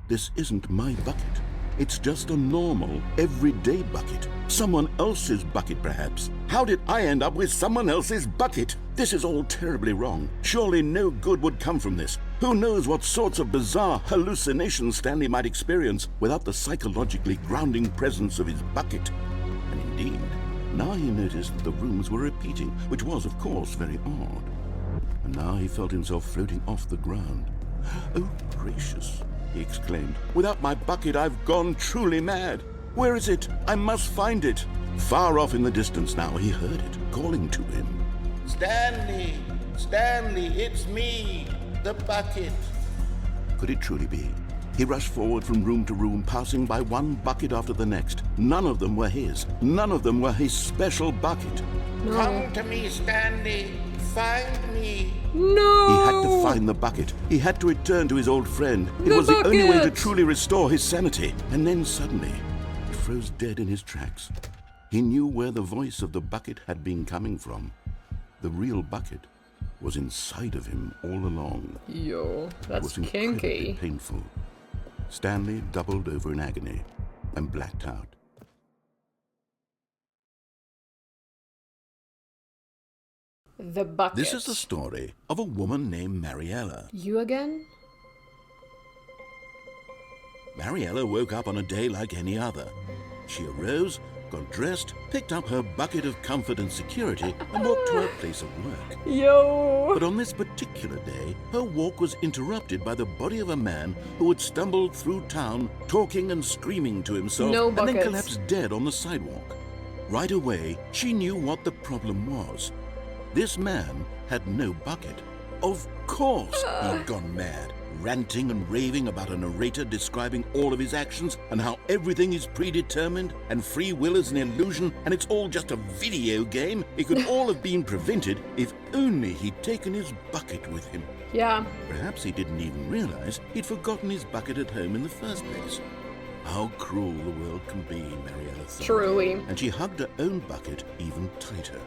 this isn't my bucket. It's just a normal, everyday bucket. Someone else's bucket, perhaps. How did I end up with someone else's bucket? This is all terribly wrong. Surely no good would come from this. Who knows what sorts of bizarre hallucinations Stanley might experience without the psychologically grounding presence of his bucket. And indeed, now he noticed that the rooms were repeating, which was, of course, very odd. And now he felt himself floating off the ground. Oh, gracious, he exclaimed. Without my bucket, I've gone truly mad. Where is it? I must find it. Far off in the distance now, he heard it, calling to him. Stanley! Stanley, it's me, the bucket. Could it truly be? He rushed forward from room to room, passing by one bucket after the next. None of them were his. None of them were his special bucket. No. Come to me, Stanley. Find me. No! He had to find the bucket. He had to return to his old friend. It was the only way to truly restore his sanity. And then suddenly, he froze dead in his tracks. He knew where the voice of the bucket had been coming from. The real bucket was inside of him all along. Yo, that's it was incredibly kinky. painful. Stanley doubled over in agony and blacked out. The bucket. This is the story of a woman named Mariella. You again? Mariella woke up on a day like any other. She arose, got dressed, picked up her bucket of comfort and security, and walked to her place of work. Yo! But on this particular day, her walk was interrupted by the body of a man who had stumbled through town, talking and screaming to himself, No and then buckets. collapsed dead on the sidewalk. Right away, she knew what the problem was. This man had no bucket. Of course he'd gone mad, ranting and raving about a narrator describing all of his actions and how everything is predetermined and free will is an illusion and it's all just a video game. It could all have been prevented if only he'd taken his bucket with him. Yeah. Perhaps he didn't even realize he'd forgotten his bucket at home in the first place. How cruel the world can be, Mariella thought. Truly. And she hugged her own bucket even tighter.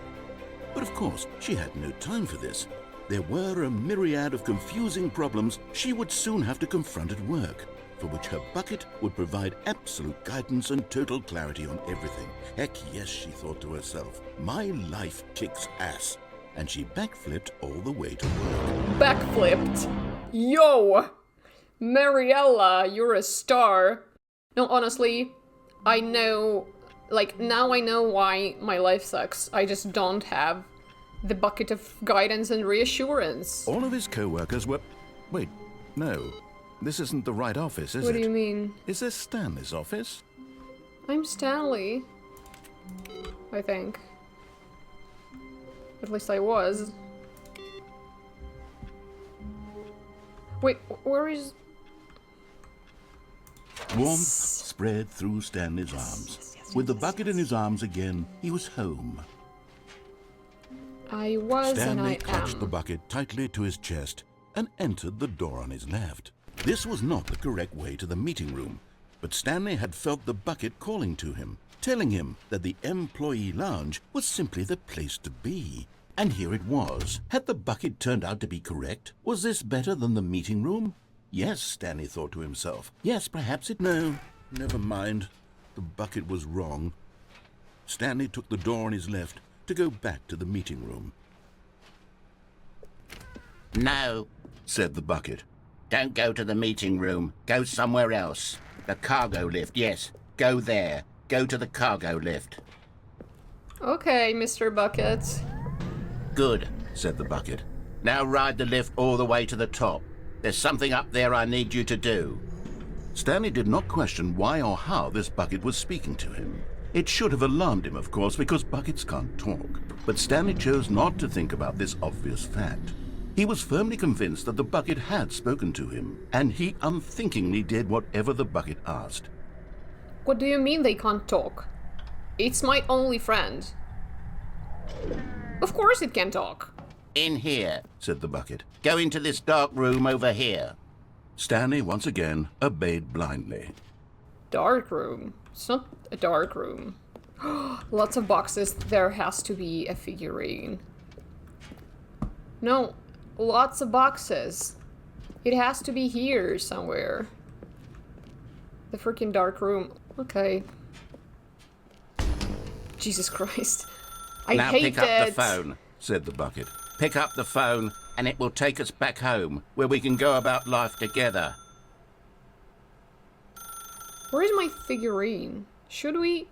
But of course, she had no time for this. There were a myriad of confusing problems she would soon have to confront at work, for which her bucket would provide absolute guidance and total clarity on everything. Heck yes, she thought to herself, my life kicks ass. And she backflipped all the way to work. Backflipped. Yo! Mariella, you're a star. No, honestly, I know, now I know why my life sucks. I just don't have the bucket of guidance and reassurance. All of his co-workers were... Wait, no. This isn't the right office, is it? What do you mean? Is this Stanley's office? I'm Stanley. I think. At least I was. Wait, where is... Warmth spread through Stanley's arms. With the bucket in his arms again, he was home. I was and Stanley I clutched am. the bucket tightly to his chest and entered the door on his left. This was not the correct way to the meeting room, but Stanley had felt the bucket calling to him, telling him that the employee lounge was simply the place to be. And here it was. Had the bucket turned out to be correct? Was this better than the meeting room? Yes, Stanley thought to himself. Yes, perhaps it... No, never mind. The bucket was wrong. Stanley took the door on his left to go back to the meeting room. No, Said the bucket. don't go to the meeting room. Go somewhere else. The cargo lift, yes. Go there. Go to the cargo lift. Okay, Mr. Bucket. Good. Said the bucket. Now ride the lift all the way to the top. There's something up there I need you to do. Stanley did not question why or how this bucket was speaking to him. It should have alarmed him, of course, because buckets can't talk. But Stanley chose not to think about this obvious fact. He was firmly convinced that the bucket had spoken to him, and he unthinkingly did whatever the bucket asked. What do you mean they can't talk? It's my only friend. Of course it can talk. In here, said the bucket. Go into this dark room over here. Stanley, once again, obeyed blindly. Dark room? It's not a dark room. Lots of boxes. There has to be a figurine. No, lots of boxes. It has to be here somewhere. The freaking dark room. Okay. Jesus Christ. I now hate pick up it. the phone, said the bucket. Pick up the phone, and it will take us back home, where we can go about life together. Where is my figurine? Should we?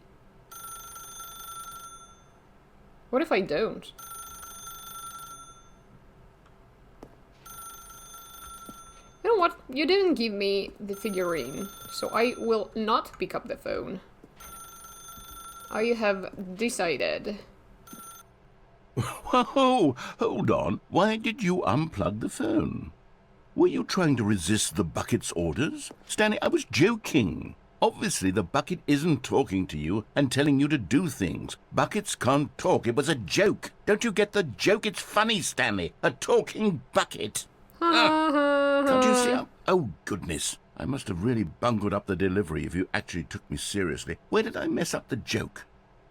What if I don't? You know what? You didn't give me the figurine, so I will not pick up the phone. I have decided. Whoa, hold on. Why did you unplug the phone? Were you trying to resist the bucket's orders? Stanley, I was joking. Obviously, the bucket isn't talking to you and telling you to do things. Buckets can't talk. It was a joke. Don't you get the joke? It's funny, Stanley. A talking bucket. Can't you see? Oh, goodness. I must have really bungled up the delivery if you actually took me seriously. Where did I mess up the joke?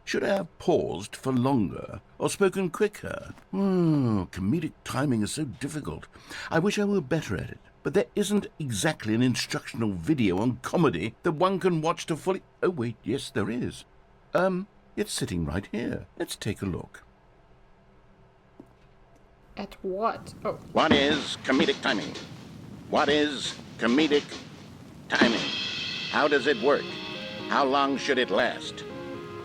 Should I have paused for longer or spoken quicker? Comedic timing is so difficult. I wish I were better at it. But there isn't exactly an instructional video on comedy that one can watch to fully... Oh, wait, yes, there is. It's sitting right here. Let's take a look. At what? Oh. What is comedic timing? What is comedic timing? How does it work? How long should it last?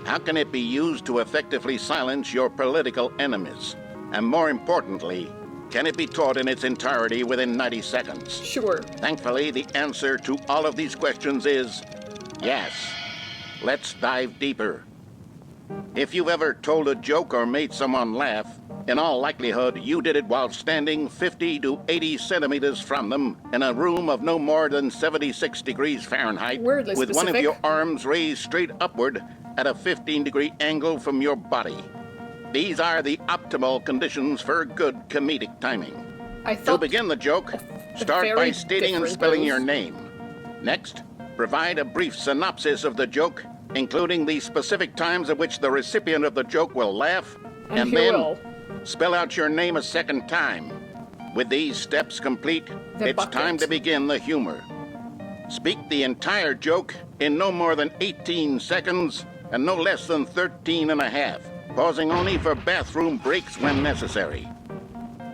How can it be used to effectively silence your political enemies? And more importantly, can it be taught in its entirety within 90 seconds? Sure. Thankfully, the answer to all of these questions is yes. Let's dive deeper. If you've ever told a joke or made someone laugh, in all likelihood, you did it while standing 50 to 80 centimeters from them in a room of no more than 76 degrees Fahrenheit, Weirdly with specific. one of your arms raised straight upward at a 15-degree angle from your body. These are the optimal conditions for good comedic timing. I To thought begin the joke, start very by stating and different spelling those. your name. Next, provide a brief synopsis of the joke, including the specific times at which the recipient of the joke will laugh, And he then will. spell out your name a second time. With these steps complete, The it's bucket. time to begin the humor. Speak the entire joke in no more than 18 seconds and no less than 13 and a half, pausing only for bathroom breaks when necessary.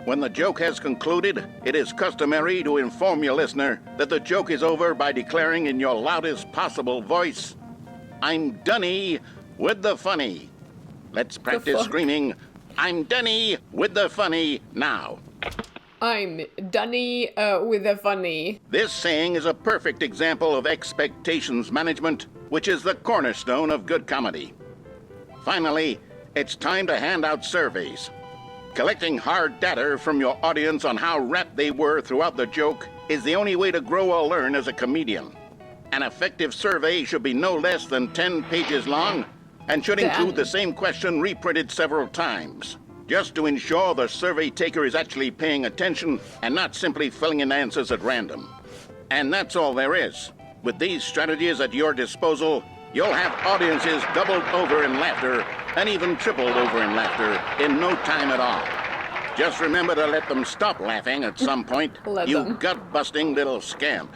When the joke has concluded, it is customary to inform your listener that the joke is over by declaring in your loudest possible voice, "I'm dunny with the funny." Let's practice fuck? screaming, "I'm dunny with the funny" now. I'm Dunny with a funny. This saying is a perfect example of expectations management, which is the cornerstone of good comedy. Finally, it's time to hand out surveys. Collecting hard data from your audience on how rapt they were throughout the joke is the only way to grow or learn as a comedian. An effective survey should be no less than 10 pages long and should include the same question reprinted several times, just to ensure the survey taker is actually paying attention and not simply filling in answers at random. And that's all there is. With these strategies at your disposal, you'll have audiences doubled over in laughter and even tripled over in laughter in no time at all. Just remember to let them stop laughing at some point, you gut-busting little scamp.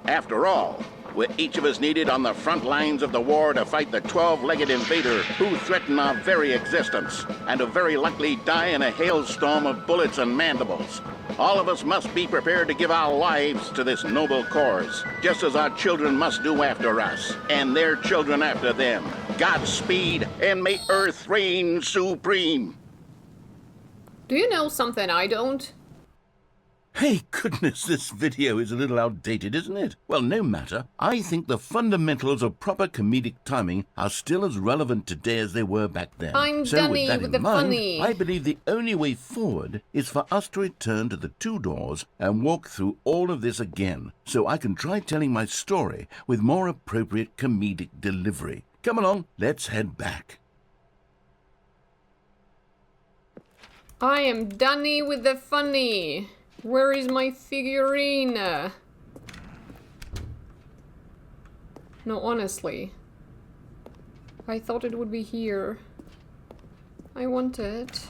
After all, we're each of us needed on the front lines of the war to fight the 12-legged invader who threaten our very existence and to very likely die in a hailstorm of bullets and mandibles. All of us must be prepared to give our lives to this noble cause, just as our children must do after us, and their children after them. Godspeed, and may Earth reign supreme. Do you know something I don't? Hey, goodness, this video is a little outdated, isn't it? Well, no matter. I think the fundamentals of proper comedic timing are still as relevant today as they were back then. I'm so Danny with that with in the mind, funny. I believe the only way forward is for us to return to the two doors and walk through all of this again, so I can try telling my story with more appropriate comedic delivery. Come along, let's head back. I am Danny with the funny. Where is my figurine? No, honestly. I thought it would be here. I want it.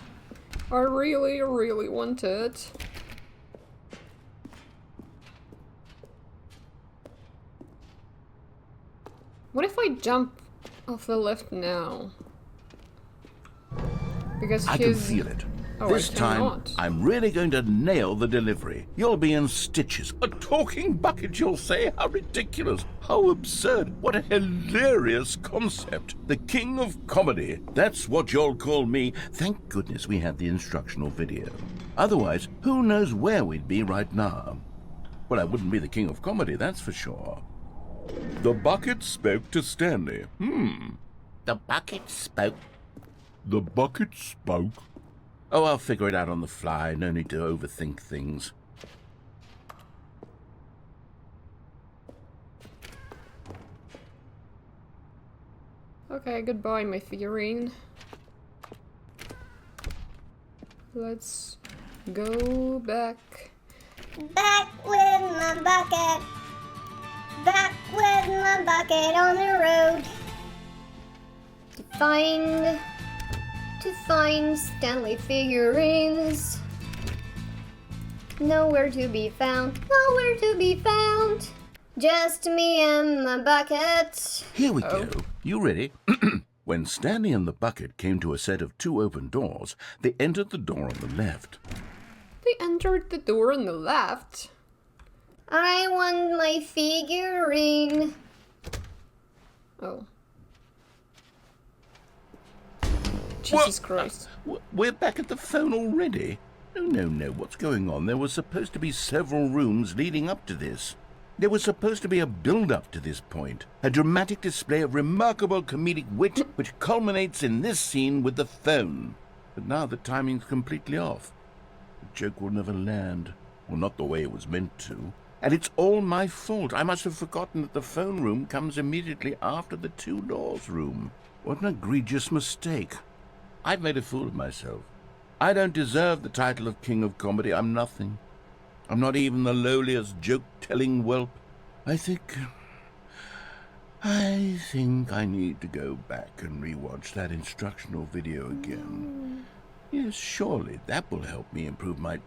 I really, really want it. What if I jump off the lift now? Because I can feel it. Oh, this time, I'm really going to nail the delivery. You'll be in stitches. A talking bucket, you'll say? How ridiculous. How absurd. What a hilarious concept. The king of comedy. That's what you'll call me. Thank goodness we had the instructional video. Otherwise, who knows where we'd be right now. Well, I wouldn't be the king of comedy, that's for sure. The bucket spoke to Stanley. The bucket spoke. The bucket spoke. Oh, I'll figure it out on the fly. No need to overthink things. Okay, goodbye, my figurine. Let's go back. Back with my bucket. Back with my bucket on the road. To find Stanley figurines. Nowhere to be found. Nowhere to be found. Just me and my bucket. Here we go. You ready? When Stanley and the bucket came to a set of two open doors, they entered the door on the left. They entered the door on the left. I want my figurine. Oh. Jesus Christ. We're back at the phone already? No. What's going on? There was supposed to be several rooms leading up to this. There was supposed to be a build-up to this point. A dramatic display of remarkable comedic wit which culminates in this scene with the phone. But now the timing's completely off. The joke will never land. Well, not the way it was meant to. And it's all my fault. I must have forgotten that the phone room comes immediately after the two doors room. What an egregious mistake. I've made a fool of myself. I don't deserve the title of King of Comedy. I'm nothing. I'm not even the lowliest joke-telling whelp. I think I need to go back and rewatch that instructional video again. Yes, surely that will help me improve my...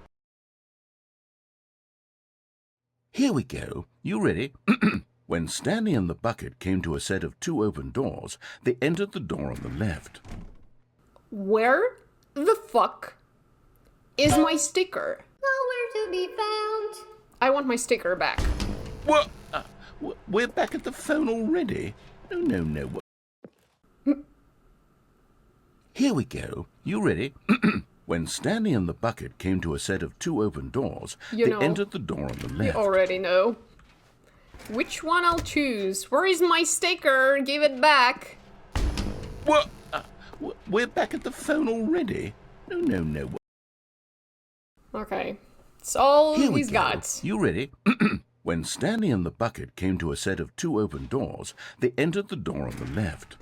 Here we go. You ready? When Stanley and the bucket came to a set of two open doors, they entered the door on the left. Where the fuck is my sticker? Nowhere to be found. I want my sticker back. What? We're back at the phone already? No. Here we go. You ready? When Stanley and the bucket came to a set of two open doors, they entered the door on the left. You already know. Which one I'll choose? Where is my sticker? Give it back. What? We're back at the phone already? No. Okay. It's all he's got. You ready? When Stanley and the bucket came to a set of two open doors, they entered the door on the left.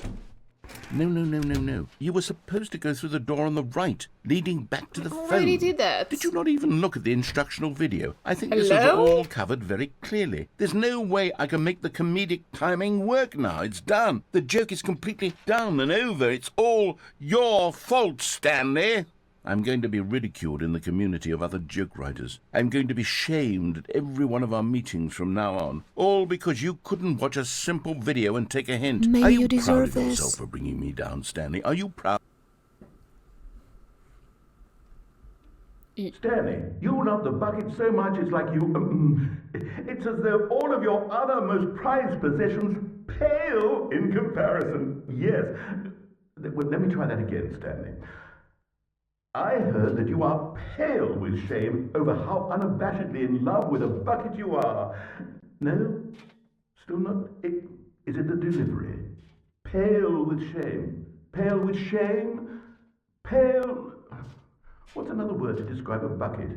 No. You were supposed to go through the door on the right, leading back to the phone. I already did that. Did you not even look at the instructional video? I think this is all covered very clearly. There's no way I can make the comedic timing work now. It's done. The joke is completely done and over. It's all your fault, Stanley. I'm going to be ridiculed in the community of other joke writers. I'm going to be shamed at every one of our meetings from now on. All because you couldn't watch a simple video and take a hint. Maybe Are you you deserve proud of this. yourself for bringing me down, Stanley? Are you proud? Stanley, you love the bucket so much it's like you... it's as though all of your other most prized possessions pale in comparison. Yes. Let me try that again, Stanley. I heard that you are pale with shame over how unabashedly in love with a bucket you are. No? Still not? Is it the delivery? Pale with shame. Pale with shame? Pale... What's another word to describe a bucket?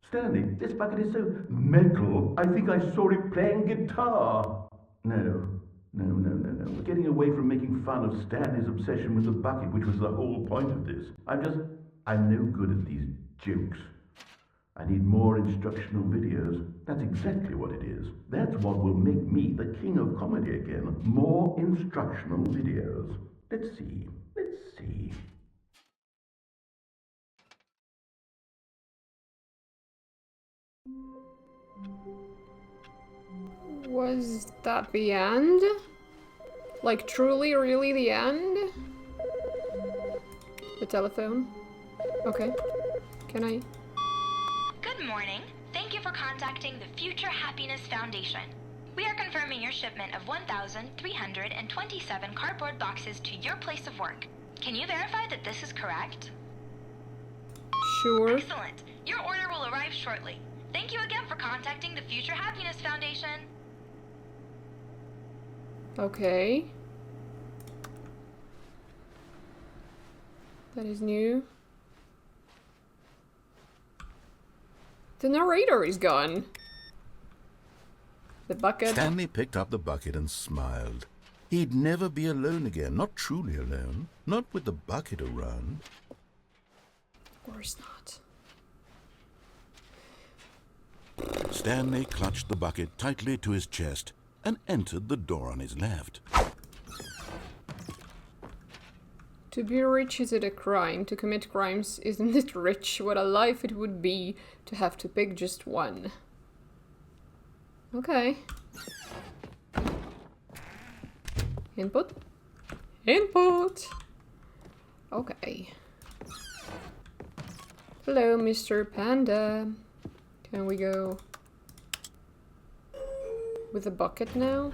Stanley, this bucket is so metal, I think I saw it playing guitar. No. We're getting away from making fun of Stanley's obsession with the bucket, which was the whole point of this. I'm no good at these jokes. I need more instructional videos. That's exactly what it is. That's what will make me the king of comedy again. More instructional videos. Let's see. Was that the end? Like, truly, really the end? The telephone? Okay. Can I? Good morning. Thank you for contacting the Future Happiness Foundation. We are confirming your shipment of 1,327 cardboard boxes to your place of work. Can you verify that this is correct? Sure. Excellent. Your order will arrive shortly. Thank you again for contacting the Future Happiness Foundation. Okay. That is new. The narrator is gone. The bucket. Stanley picked up the bucket and smiled. He'd never be alone again, not truly alone, not with the bucket around. Of course not. Stanley clutched the bucket tightly to his chest and entered the door on his left. To be rich, is it a crime? To commit crimes, isn't it rich? What a life it would be to have to pick just one. Okay. Input? Input! Okay. Hello, Mr. Panda. Can we go with a bucket now?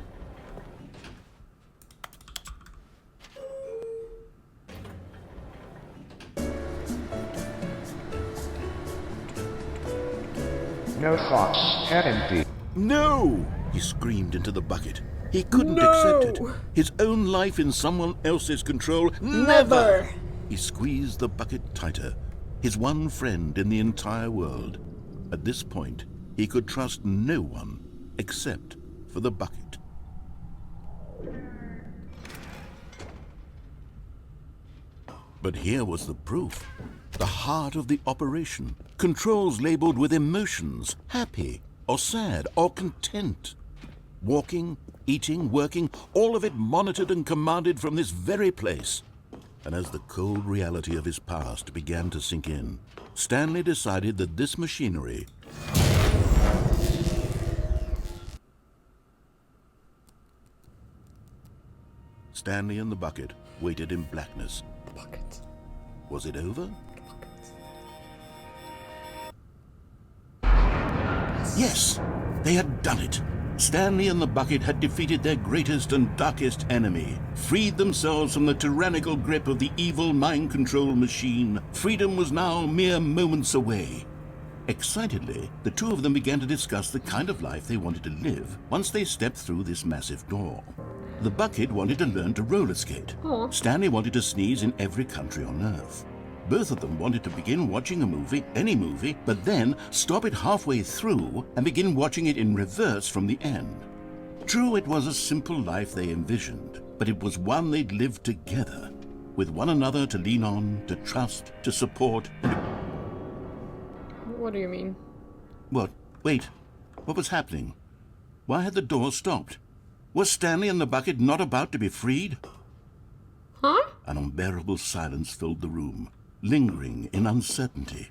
No thoughts. Head empty. No! He screamed into the bucket. He couldn't accept it. His own life in someone else's control. Never! He squeezed the bucket tighter. His one friend in the entire world. At this point, he could trust no one except for the bucket. But here was the proof. The heart of the operation. Controls labeled with emotions, happy or sad or content. Walking, eating, working, all of it monitored and commanded from this very place. And as the cold reality of his past began to sink in, Stanley decided that this machinery Stanley and the bucket waited in blackness. Bucket. Was it over? Yes, they had done it. Stanley and the bucket had defeated their greatest and darkest enemy, freed themselves from the tyrannical grip of the evil mind control machine. Freedom was now mere moments away. Excitedly, the two of them began to discuss the kind of life they wanted to live once they stepped through this massive door. The bucket wanted to learn to roller skate. Stanley wanted to sneeze in every country on Earth. Both of them wanted to begin watching a movie, any movie, but then stop it halfway through and begin watching it in reverse from the end. True, it was a simple life they envisioned, but it was one they'd lived together, with one another to lean on, to trust, to support. What do you mean? What? Wait. What was happening? Why had the door stopped? Was Stanley and the bucket not about to be freed? Huh? An unbearable silence filled the room, lingering in uncertainty,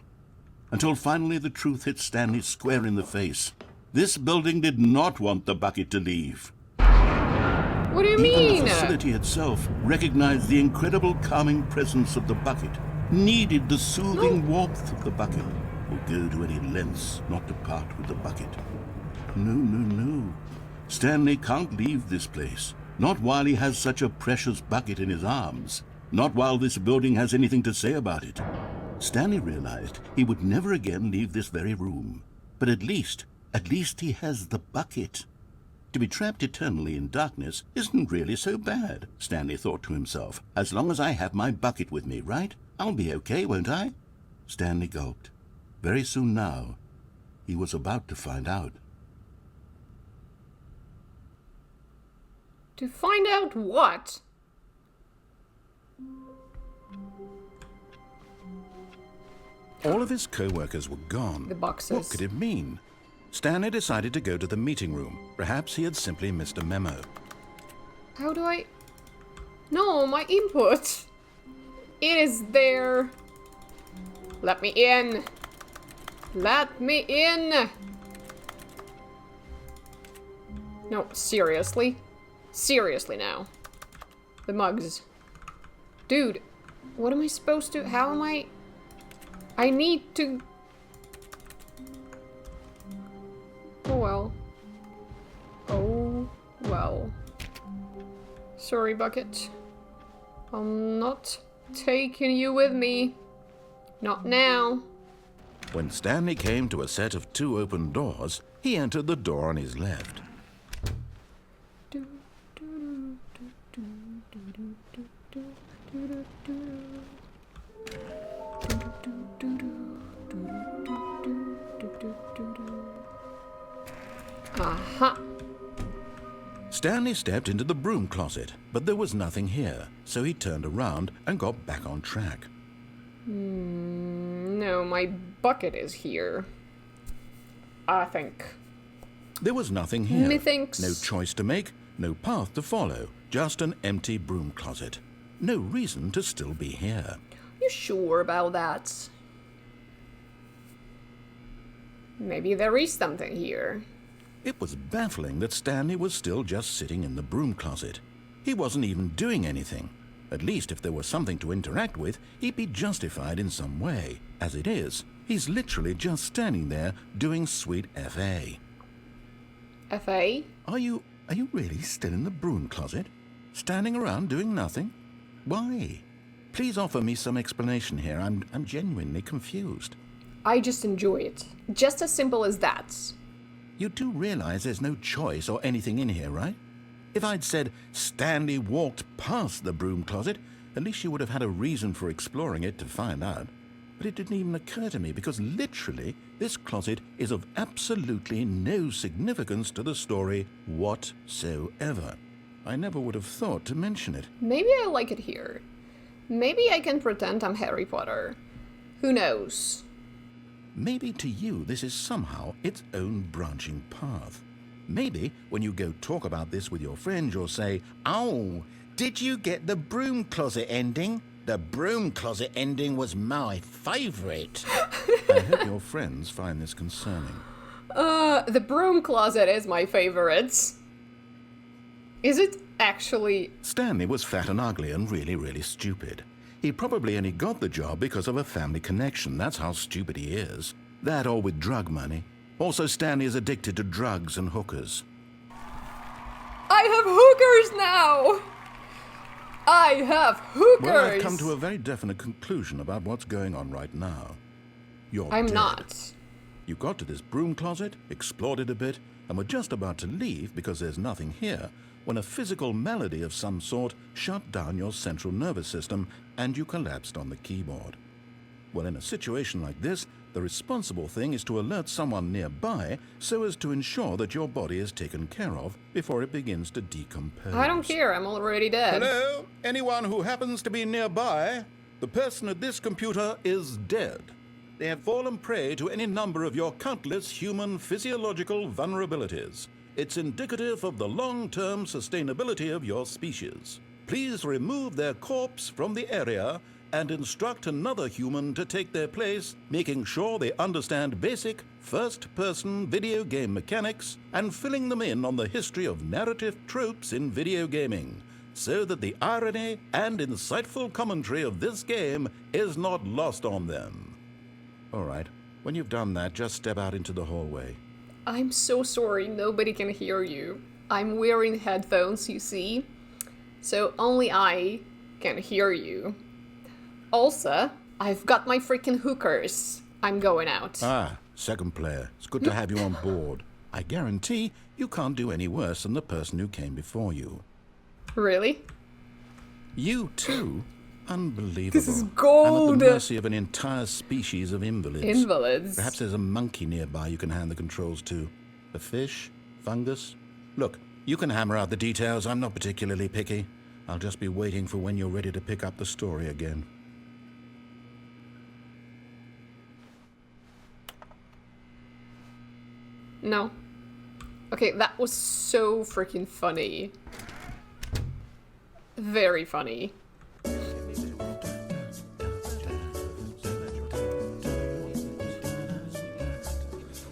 until finally the truth hit Stanley square in the face. This building did not want the bucket to leave. What do you mean? Even the facility itself recognized the incredible calming presence of the bucket, needed the soothing warmth of the bucket, would go to any lengths not to part with the bucket. No. Stanley can't leave this place. Not while he has such a precious bucket in his arms. Not while this building has anything to say about it. Stanley realized he would never again leave this very room. But at least he has the bucket. To be trapped eternally in darkness isn't really so bad, Stanley thought to himself. As long as I have my bucket with me, right? I'll be okay, won't I? Stanley gulped. Very soon now, he was about to find out. To find out what? All of his co-workers were gone. The boxes. What could it mean? Stanley decided to go to the meeting room. Perhaps he had simply missed a memo. How do I... No, my input. It is there. Let me in. Let me in. No, seriously? Seriously now. The mugs. Dude, what am I supposed to... How am I... I need to... Oh well. Oh well. Sorry, Bucket. I'm not taking you with me. Not now. When Stanley came to a set of 2 open doors, he entered the door on his left. Aha! Stanley stepped into the broom closet, but there was nothing here, so he turned around and got back on track. No, my bucket is here. I think. There was nothing here. Methinks. No choice to make, no path to follow, just an empty broom closet. No reason to still be here. You sure about that? Maybe there is something here. It was baffling that Stanley was still just sitting in the broom closet. He wasn't even doing anything. At least if there was something to interact with, he'd be justified in some way. As it is, he's literally just standing there doing sweet FA. FA? Are you really still in the broom closet? Standing around doing nothing? Why? Please offer me some explanation here. I'm genuinely confused. I just enjoy it. Just as simple as that. You do realize there's no choice or anything in here, right? If I'd said Stanley walked past the broom closet, at least you would have had a reason for exploring it to find out. But it didn't even occur to me because literally this closet is of absolutely no significance to the story whatsoever. I never would have thought to mention it. Maybe I like it here. Maybe I can pretend I'm Harry Potter. Who knows? Maybe to you this is somehow its own branching path. Maybe when you go talk about this with your friends, you'll say, "Oh, did you get the broom closet ending? The broom closet ending was my favourite." I hope your friends find this concerning. The broom closet is my favorite. Is it actually? Stanley was fat and ugly and really, really stupid. He probably only got the job because of a family connection. That's how stupid he is. That or with drug money. Also, Stanley is addicted to drugs and hookers. I have hookers now! I have hookers! Well, I've come to a very definite conclusion about what's going on right now. I'm dead. Not. You got to this broom closet, explored it a bit, and were just about to leave because there's nothing here, when a physical malady of some sort shut down your central nervous system and you collapsed on the keyboard. Well, in a situation like this, the responsible thing is to alert someone nearby so as to ensure that your body is taken care of before it begins to decompose. I don't care, I'm already dead. Hello? Anyone who happens to be nearby? The person at this computer is dead. They have fallen prey to any number of your countless human physiological vulnerabilities. It's indicative of the long-term sustainability of your species. Please remove their corpse from the area and instruct another human to take their place, making sure they understand basic first-person video game mechanics and filling them in on the history of narrative tropes in video gaming, so that the irony and insightful commentary of this game is not lost on them. All right, when you've done that, just step out into the hallway. I'm so sorry, nobody can hear you. I'm wearing headphones, you see, so only I can hear you. Also, I've got my freaking hookers. I'm going out. Ah, second player. It's good to have you on board. I guarantee you can't do any worse than the person who came before you. Really? You too? Unbelievable. This is gold! I'm at the mercy of an entire species of invalids. Invalids? Perhaps there's a monkey nearby you can hand the controls to. A fish? Fungus? Look, you can hammer out the details. I'm not particularly picky. I'll just be waiting for when you're ready to pick up the story again. No. Okay, that was so freaking funny. Very funny.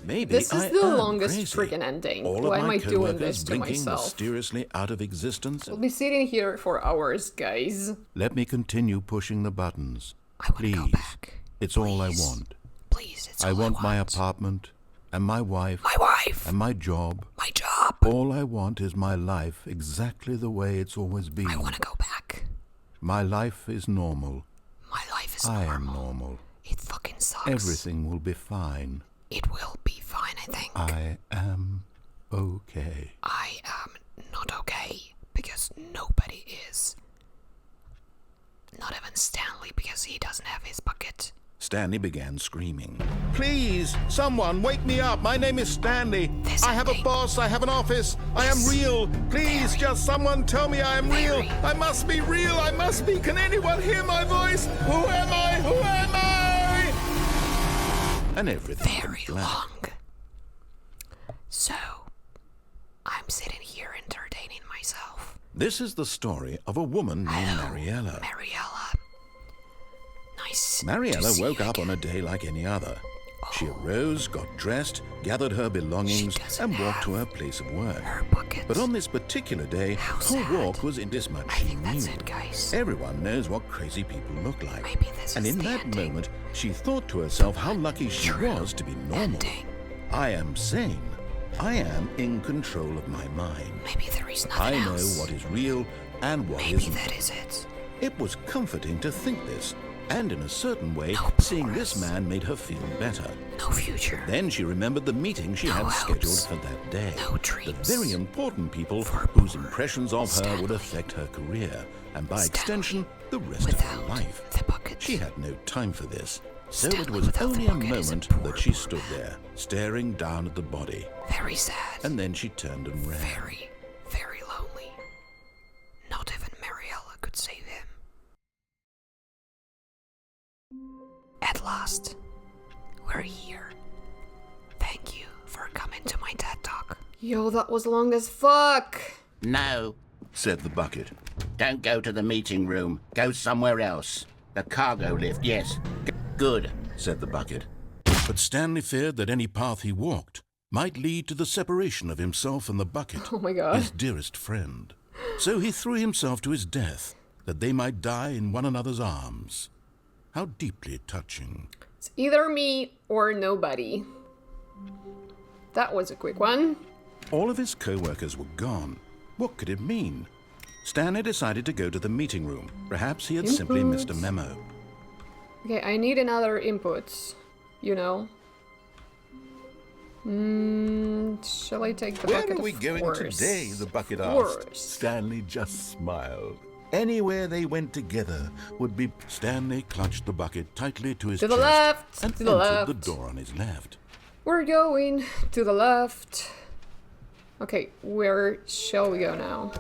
Maybe this is the longest crazy. freaking ending. All Why of am my I doing coworkers this to blinking myself? mysteriously out of existence. We'll be sitting here for hours, guys. Let me continue pushing the buttons. I want to Please. go back. It's Please. all I want. Please, it's all I I want my apartment and my wife. My wife. And my job. My job. All I want is my life exactly the way it's always been. I want to go back. My life is normal. My life is I normal. am normal. It fucking sucks. Everything will be fine. It will be fine, I think. I am okay. I am not okay, because nobody is. Not even Stanley, because he doesn't have his bucket. Stanley began screaming. Please, someone wake me up. My name is Stanley. I have a boss. I have an office. I am real. Please, just someone tell me I am real. I must be real. I must be. Can anyone hear my voice? Who am I? Who am I? And everything very long. So, I'm sitting here entertaining myself. This is the story of a woman named Mariella. Mariella. Nice. Mariella woke up on a day like any other. She arose, got dressed, gathered her belongings, and walked to her place of work. But on this particular day, her walk was in this much she knew. Everyone knows what crazy people look like. And in that moment, she thought to herself how lucky she was to be normal. I am sane. I am in control of my mind. Maybe there is nothing I know else. what is real and what Maybe isn't. that is it. It was comforting to think this. And in a certain way, seeing this man made her feel better. No future. Then she remembered the meeting she had scheduled for that day. No dreams. The very important people whose impressions of her would affect her career, and by extension, the rest of her life. She had no time for this. So it was only a moment that she stood there, staring down at the body. Very sad. And then she turned and ran. Very, very lonely. Not even Mariella could save him. At last, we're here. Thank you for coming to my TED Talk. Yo, that was long as fuck. No, said the bucket. don't go to the meeting room. Go somewhere else. The cargo lift, yes. Good, said the bucket. But Stanley feared that any path he walked might lead to the separation of himself and the bucket, Oh my god. his dearest friend. So he threw himself to his death, that they might die in one another's arms. How deeply touching. It's either me or nobody. That was a quick one. All of his co-workers were gone. What could it mean? Stanley decided to go to the meeting room. Perhaps he had simply missed a memo. Okay, I need another input. You know. Shall I take the bucket? Where are we going course? today? The bucket Course. asked. Stanley just smiled. Anywhere they went together would be... Stanley clutched the bucket tightly to his To the chest left, and to the entered left. the door on his left. We're going to the left. Okay, where shall we go now?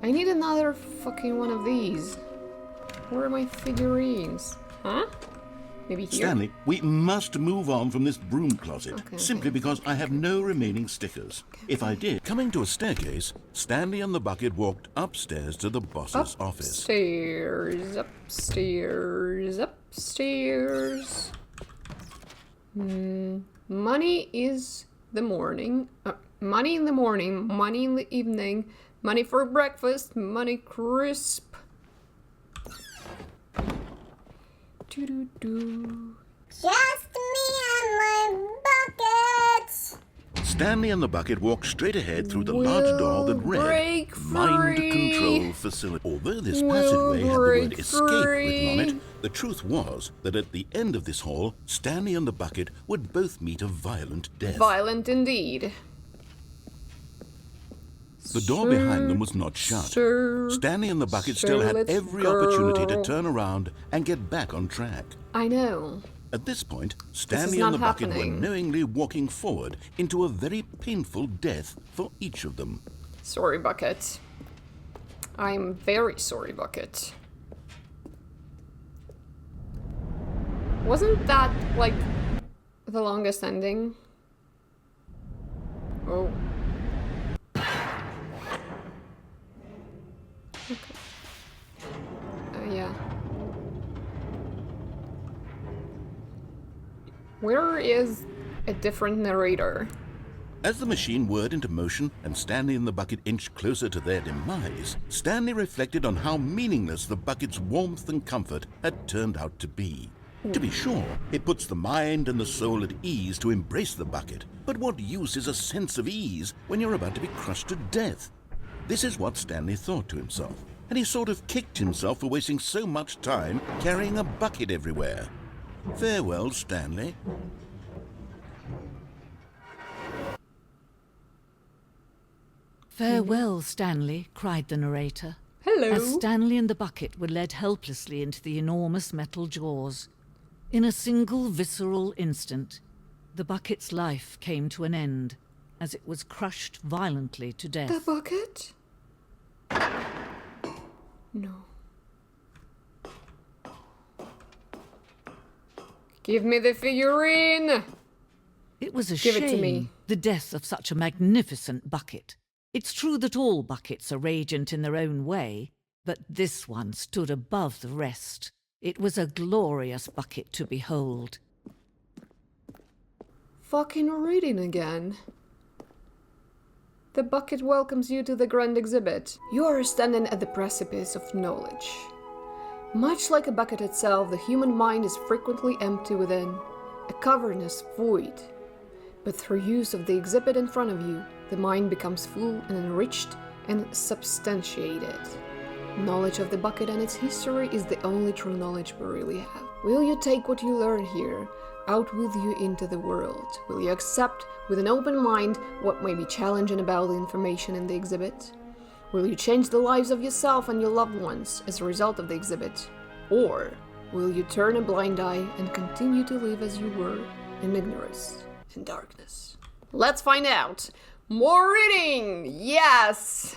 I need another fucking one of these. Where are my figurines? Huh? Maybe here? Stanley, we must move on from this broom closet, Okay, simply because I have no remaining stickers. If I did, coming to a staircase, Stanley and the bucket walked upstairs to the boss's office. Upstairs, upstairs, upstairs. Money is the morning. Money in the morning, money in the evening, money for breakfast, money crisp. Doo-doo-doo. Just me and my buckets. Stanley and the bucket walked straight ahead through the large door that read Mind Control Facility. Although this passageway had the word escape written on it, the truth was that at the end of this hall, Stanley and the bucket would both meet a violent death. Violent indeed. The door behind them was not shut. Stanley and the bucket still had every opportunity to turn around and get back on track. I know. At this point, Stanley and the bucket were knowingly walking forward into a very painful death for each of them. Sorry, Bucket. I'm very sorry, Bucket. Wasn't that, like, the longest ending? Oh. Okay. Yeah. Where is a different narrator? As the machine whirred into motion and Stanley and the bucket inched closer to their demise, Stanley reflected on how meaningless the bucket's warmth and comfort had turned out to be. To be sure, it puts the mind and the soul at ease to embrace the bucket, but what use is a sense of ease when you're about to be crushed to death? This is what Stanley thought to himself, and he sort of kicked himself for wasting so much time carrying a bucket everywhere. Farewell, Stanley. Farewell, Stanley, cried the narrator. Hello. As Stanley and the bucket were led helplessly into the enormous metal jaws. In a single visceral instant, the bucket's life came to an end as it was crushed violently to death. The bucket? No. Give me the figurine! It was a Give shame, it to me. the death of such a magnificent bucket. It's true that all buckets are radiant in their own way, but this one stood above the rest. It was a glorious bucket to behold. Fucking reading again. The bucket welcomes you to the grand exhibit. You are standing at the precipice of knowledge. Much like a bucket itself, the human mind is frequently empty within, a cavernous void. But through use of the exhibit in front of you, the mind becomes full and enriched and substantiated. Knowledge of the bucket and its history is the only true knowledge we really have. Will you take what you learn here out with you into the world? Will you accept with an open mind what may be challenging about the information in the exhibit? Will you change the lives of yourself and your loved ones as a result of the exhibit? Or will you turn a blind eye and continue to live as you were in ignorance and darkness? Let's find out! More reading! Yes!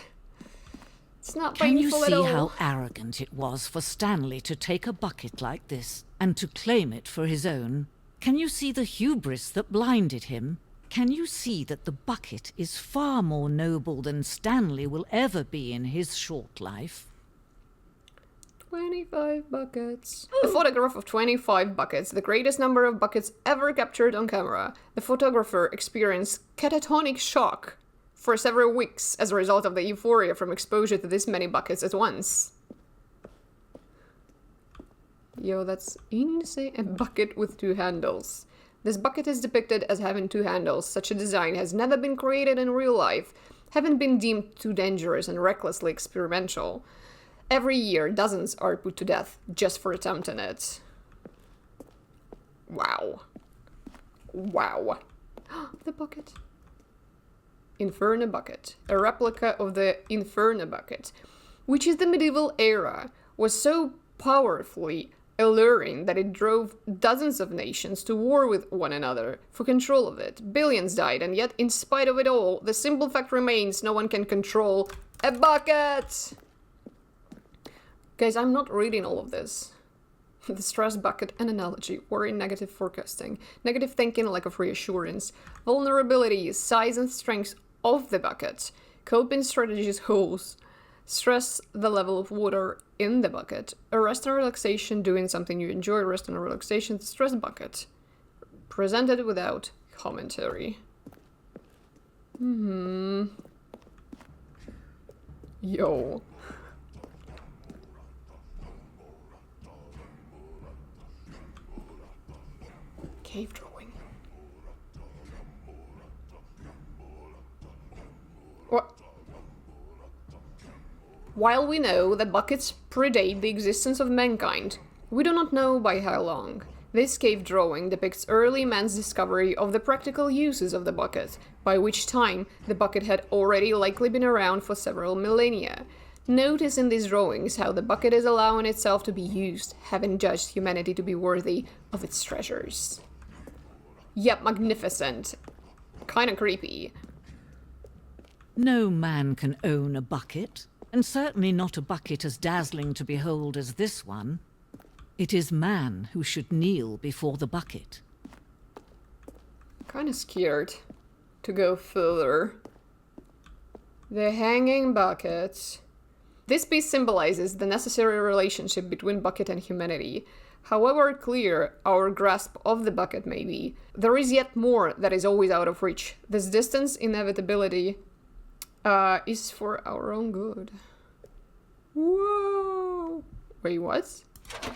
It's not painful at all. Can you see how arrogant it was for Stanley to take a bucket like this and to claim it for his own? Can you see the hubris that blinded him? Can you see that the bucket is far more noble than Stanley will ever be in his short life? 25 buckets. A photograph of 25 buckets, the greatest number of buckets ever captured on camera. The photographer experienced catatonic shock for several weeks as a result of the euphoria from exposure to this many buckets at once. Yo, that's insane. A bucket with 2 handles. This bucket is depicted as having 2 handles. Such a design has never been created in real life, having been deemed too dangerous and recklessly experimental. Every year, dozens are put to death just for attempting it. Wow. Wow. The bucket. Inferno bucket. A replica of the Inferno bucket, which in the medieval era was so powerfully alluring that it drove dozens of nations to war with one another for control of it. Billions died, and yet in spite of it all, the simple fact remains no one can control a bucket! Guys, I'm not reading all of this. The stress bucket, an analogy, worry, negative forecasting, negative thinking, lack of reassurance, vulnerability, size and strength of the bucket, coping strategies, holes, stress, the level of water in the bucket, a rest and relaxation, doing something you enjoy, rest and relaxation, the stress bucket, presented without commentary. Yo. Cave drawing. While we know that buckets predate the existence of mankind, we do not know by how long. This cave drawing depicts early man's discovery of the practical uses of the bucket, by which time the bucket had already likely been around for several millennia. Notice in these drawings how the bucket is allowing itself to be used, having judged humanity to be worthy of its treasures. Yep, magnificent. Kinda creepy. No man can own a bucket, and certainly not a bucket as dazzling to behold as this one. It is man who should kneel before the bucket. Kinda scared to go further. The hanging bucket. This piece symbolizes the necessary relationship between bucket and humanity. However clear our grasp of the bucket may be, there is yet more that is always out of reach. This distance inevitability is for our own good. Whoa! Wait, what? I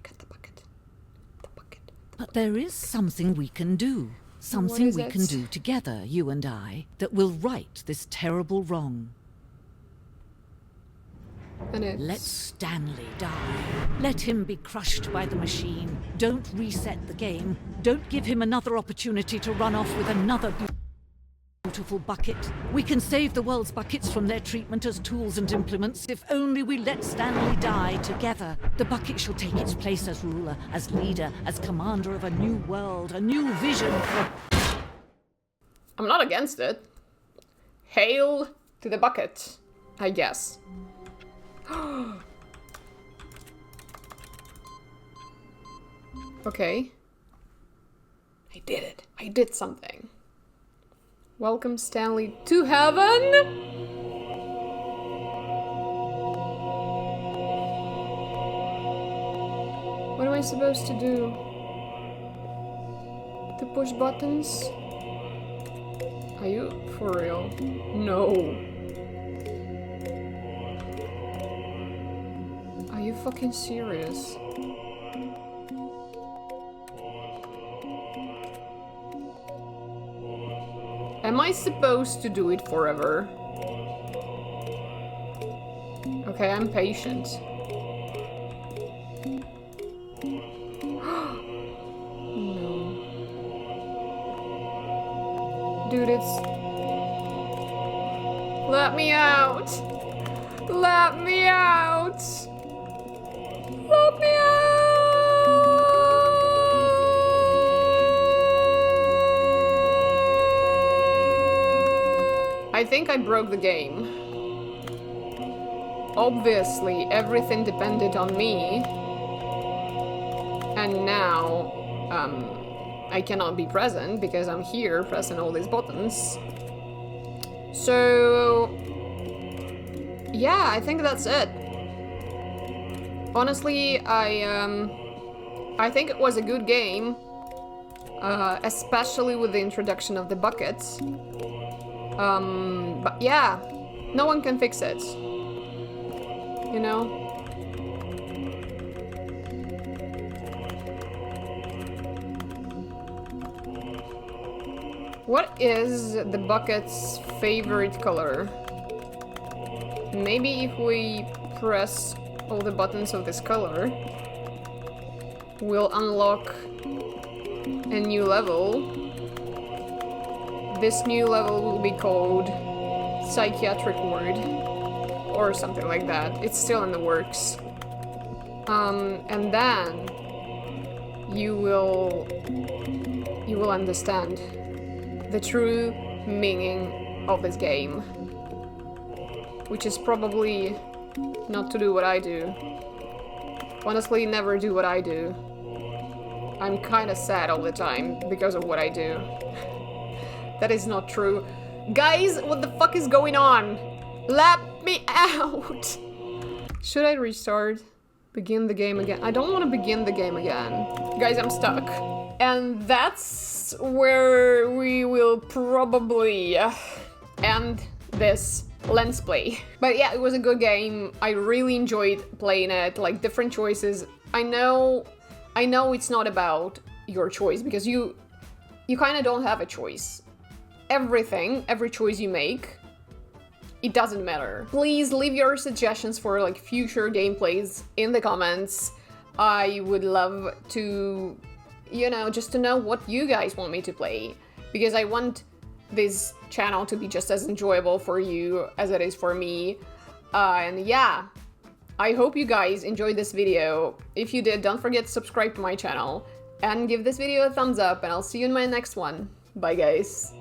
got the bucket. The bucket. But there is something we can do. Something we can do together, you and I, that will right this terrible wrong. Let Stanley die. Let him be crushed by the machine. Don't reset the game. Don't give him another opportunity to run off with another beautiful bucket. We can save the world's buckets from their treatment as tools and implements if only we let Stanley die together. The bucket shall take its place as ruler, as leader, as commander of a new world, a new vision for... I'm not against it. Hail to the bucket, I guess. Okay. I did it. I did something. Welcome, Stanley, to heaven! What am I supposed to do? To push buttons? Are you for real? No. Are you fucking serious? Am I supposed to do it forever? Okay, I'm patient. No. Dude, it's... Let me out! Let me out! Let me out! I think I broke the game. Obviously, everything depended on me. And now, I cannot be present because I'm here pressing all these buttons. So... yeah, I think that's it. Honestly, I think it was a good game. Especially with the introduction of the buckets. But yeah, no one can fix it. You know? What is the bucket's favorite color? Maybe if we press all the buttons of this color, we'll unlock a new level. This new level will be called Psychiatric Ward, or something like that. It's still in the works. And then you will understand the true meaning of this game, which is probably not to do what I do. Honestly, never do what I do. I'm kinda sad all the time because of what I do. That is not true. Guys, what the fuck is going on? Let me out! Should I restart? Begin the game again? I don't want to begin the game again. Guys, I'm stuck. And that's where we will probably end this Lents play. But yeah, it was a good game. I really enjoyed playing it, like different choices. I know it's not about your choice because you kind of don't have a choice. Every choice you make it doesn't matter. Please leave your suggestions for like future gameplays in the comments. I would love to, you know, just to know what you guys want me to play, because I want this channel to be just as enjoyable for you as it is for me. And yeah, I hope you guys enjoyed this video. If you did, don't forget to subscribe to my channel and give this video a thumbs up, and I'll see you in my next one. Bye guys.